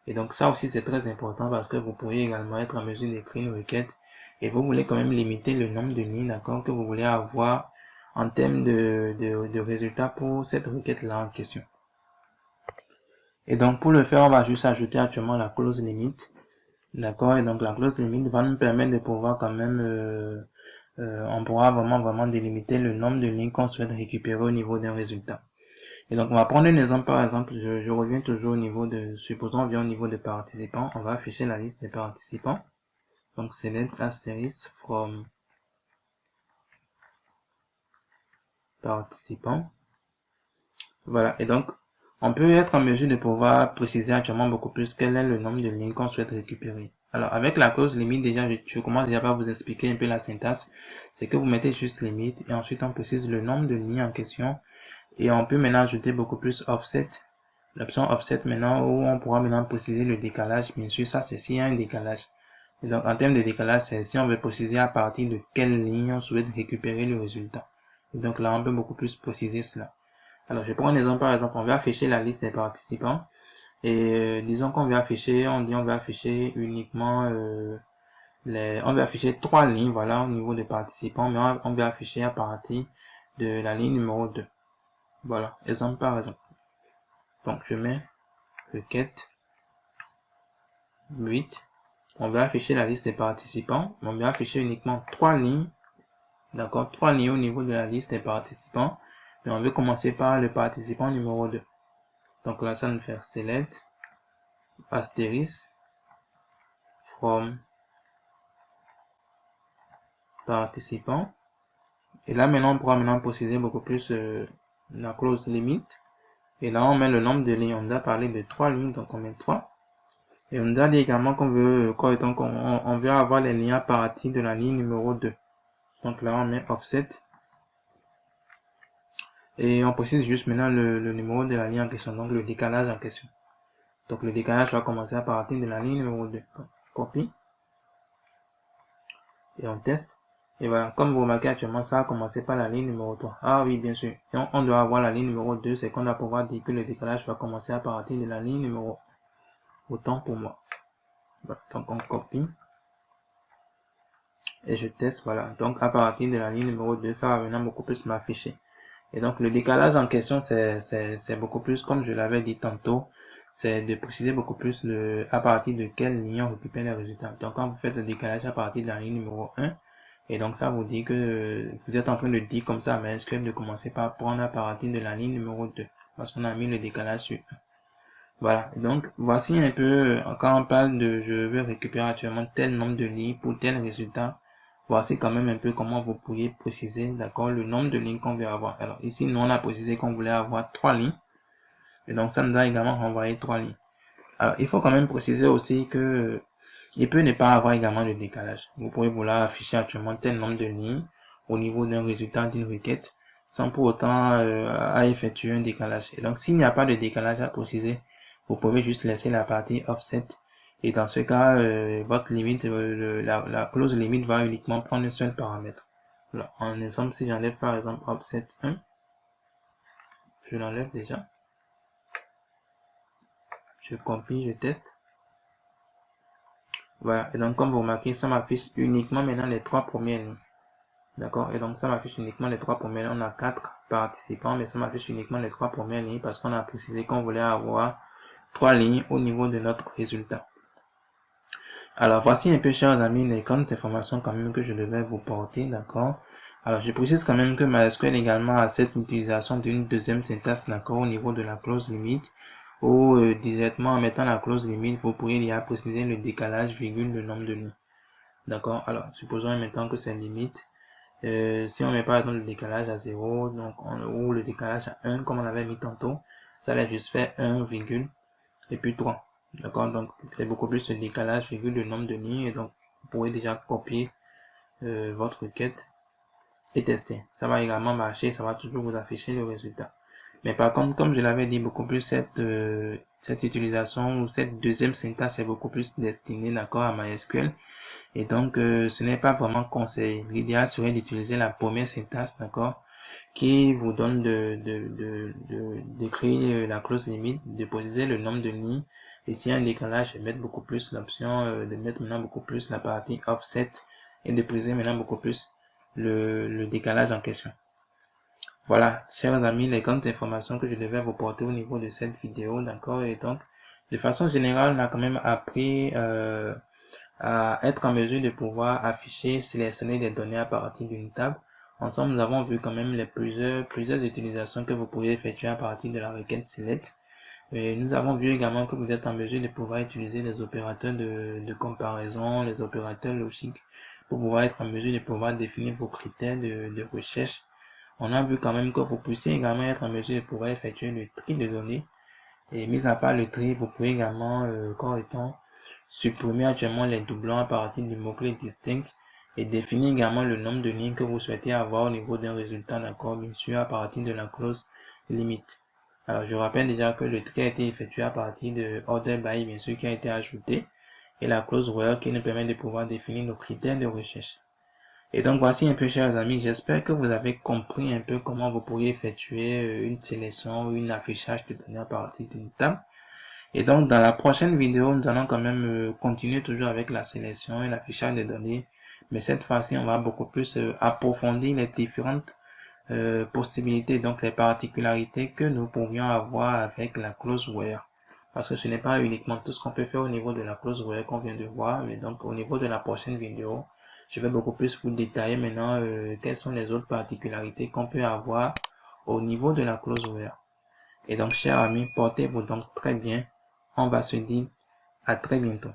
Et donc, ça aussi, c'est très important parce que vous pourriez également être en mesure d'écrire une requête et vous voulez quand même limiter le nombre de lignes, d'accord, que vous voulez avoir en termes de résultats pour cette requête-là en question. Et donc, pour le faire, on va juste ajouter actuellement la clause limite. D'accord? Et donc, la clause limite va nous permettre de pouvoir quand même, on pourra vraiment délimiter le nombre de lignes qu'on souhaite récupérer au niveau d'un résultat. Et donc, on va prendre un exemple, par exemple, je reviens toujours au niveau supposons on vient au niveau de participants, on va afficher la liste des participants. Donc, select asterisk from participants. Voilà. Et donc, on peut être en mesure de pouvoir préciser actuellement beaucoup plus quel est le nombre de lignes qu'on souhaite récupérer. Alors, avec la clause limite, déjà, je commence déjà par vous expliquer un peu la syntaxe. C'est que vous mettez juste limite et ensuite on précise le nombre de lignes en question. Et on peut maintenant ajouter beaucoup plus offset. L'option offset maintenant où on pourra maintenant préciser le décalage. Bien sûr, ça c'est s'il y a un décalage. Et donc, en termes de décalage, c'est si on veut préciser à partir de quelle ligne on souhaite récupérer le résultat. Et donc là, on peut beaucoup plus préciser cela. Alors, je prends un exemple, par exemple, on va afficher la liste des participants. Et disons qu'on va afficher, on va afficher uniquement on va afficher 3 lignes, voilà, au niveau des participants, mais on va afficher à partir de la ligne numéro 2. Voilà, exemple par exemple. Donc, je mets requête 8. On va afficher la liste des participants. On va afficher uniquement 3 lignes. D'accord, 3 lignes au niveau de la liste des participants. Mais on veut commencer par le participant numéro 2. Donc là, ça nous fait select asterisk from participant. Et là, maintenant, on pourra maintenant préciser beaucoup plus la clause limite. Et là, on met le nombre de lignes. On a parlé de 3 lignes, donc on met 3. Et on a dit également qu'on veut, on veut avoir les lignes à partir de la ligne numéro 2. Donc là, on met offset. Et on précise juste maintenant le numéro de la ligne en question, donc le décalage en question. Donc le décalage va commencer à partir de la ligne numéro 2. Copie. Et on teste. Et voilà, comme vous remarquez actuellement, ça va commencer par la ligne numéro 3. Ah oui, bien sûr. Si on doit avoir la ligne numéro 2, c'est qu'on doit pouvoir dire que le décalage va commencer à partir de la ligne numéro 1. Autant pour moi. Voilà, donc on copie. Et je teste, voilà. Donc à partir de la ligne numéro 2, ça va maintenant beaucoup plus m'afficher. Et donc le décalage en question, c'est beaucoup plus, comme je l'avais dit tantôt, c'est de préciser beaucoup plus à partir de quelle ligne on récupère les résultats. Donc quand vous faites le décalage à partir de la ligne numéro 1, et donc ça vous dit que vous êtes en train de dire comme ça à MySQL de commencer par prendre à partir de la ligne numéro 2, parce qu'on a mis le décalage sur 1. Voilà, donc voici un peu, quand on parle de je veux récupérer actuellement tel nombre de lignes pour tel résultat, voici quand même un peu comment vous pourriez préciser, d'accord, le nombre de lignes qu'on veut avoir. Alors ici, nous on a précisé qu'on voulait avoir 3 lignes, et donc ça nous a également renvoyé 3 lignes. Alors il faut quand même préciser aussi que il peut ne pas avoir également de décalage. Vous pouvez vouloir afficher actuellement tel nombre de lignes au niveau d'un résultat d'une requête, sans pour autant à effectuer un décalage. Et donc s'il n'y a pas de décalage à préciser, vous pouvez juste laisser la partie offset, et dans ce cas votre limite, la clause limite va uniquement prendre un seul paramètre. Alors, en exemple, si j'enlève par exemple offset 1, je l'enlève déjà, je copie, je teste. Voilà, et donc comme vous remarquez, ça m'affiche uniquement maintenant les 3 premières lignes. D'accord, et donc ça m'affiche uniquement les 3 premières lignes. On a 4 participants, mais ça m'affiche uniquement les 3 premières lignes parce qu'on a précisé qu'on voulait avoir 3 lignes au niveau de notre résultat. Alors voici un peu, chers amis, les grandes informations quand même que je devais vous porter, d'accord. Alors je précise quand même que MySQL également a cette utilisation d'une deuxième syntaxe, d'accord, au niveau de la clause limite, ou directement en mettant la clause limite, vous pourriez y préciser le décalage, virgule, le nombre de lignes. D'accord, alors supposons maintenant que c'est limite. Si on met par exemple le décalage à 0, donc ou le décalage à 1 comme on avait mis tantôt, ça allait juste faire 1, virgule, et puis 3. D'accord, donc c'est beaucoup plus le décalage, virgule, le nombre de lignes, et donc vous pourrez déjà copier votre requête et tester. Ça va également marcher, ça va toujours vous afficher le résultat. Mais par contre, comme je l'avais dit, beaucoup plus cette utilisation ou cette deuxième syntaxe est beaucoup plus destinée, d'accord, à MySQL. Et donc, ce n'est pas vraiment conseillé. L'idéal serait d'utiliser la première syntaxe, d'accord, qui vous donne d'écrire la clause limite, de préciser le nombre de lignes. Et s'il y a un décalage, de mettre beaucoup plus l'option, de mettre maintenant beaucoup plus la partie offset et de préciser maintenant beaucoup plus le décalage en question. Voilà, chers amis, les grandes informations que je devais vous porter au niveau de cette vidéo, d'accord. Et donc, de façon générale, on a quand même appris à être en mesure de pouvoir afficher, sélectionner des données à partir d'une table. Ensemble, nous avons vu quand même les plusieurs utilisations que vous pourriez effectuer à partir de la requête select. Et nous avons vu également que vous êtes en mesure de pouvoir utiliser les opérateurs de comparaison, les opérateurs logiques, pour pouvoir être en mesure de pouvoir définir vos critères de recherche. On a vu quand même que vous puissiez également être en mesure de pouvoir effectuer le tri de données. Et mis à part le tri, vous pouvez également, correctement, supprimer actuellement les doublons à partir du mot-clé distinct et définir également le nombre de lignes que vous souhaitez avoir au niveau d'un résultat, d'accord, bien sûr, à partir de la clause limite. Alors, je rappelle déjà que le tri a été effectué à partir de order by, bien sûr, qui a été ajouté, et la clause where qui nous permet de pouvoir définir nos critères de recherche. Et donc, voici un peu, chers amis, j'espère que vous avez compris un peu comment vous pourriez effectuer une sélection ou une affichage de données à partir d'une table. Et donc, dans la prochaine vidéo, nous allons quand même continuer toujours avec la sélection et l'affichage des données. Mais cette fois-ci, on va beaucoup plus approfondir les différentes possibilités, donc les particularités que nous pourrions avoir avec la clause where. Parce que ce n'est pas uniquement tout ce qu'on peut faire au niveau de la clause where qu'on vient de voir, mais donc au niveau de la prochaine vidéo, je vais beaucoup plus vous détailler maintenant quelles sont les autres particularités qu'on peut avoir au niveau de la clause where. Et donc, chers amis, portez-vous donc très bien. On va se dire à très bientôt.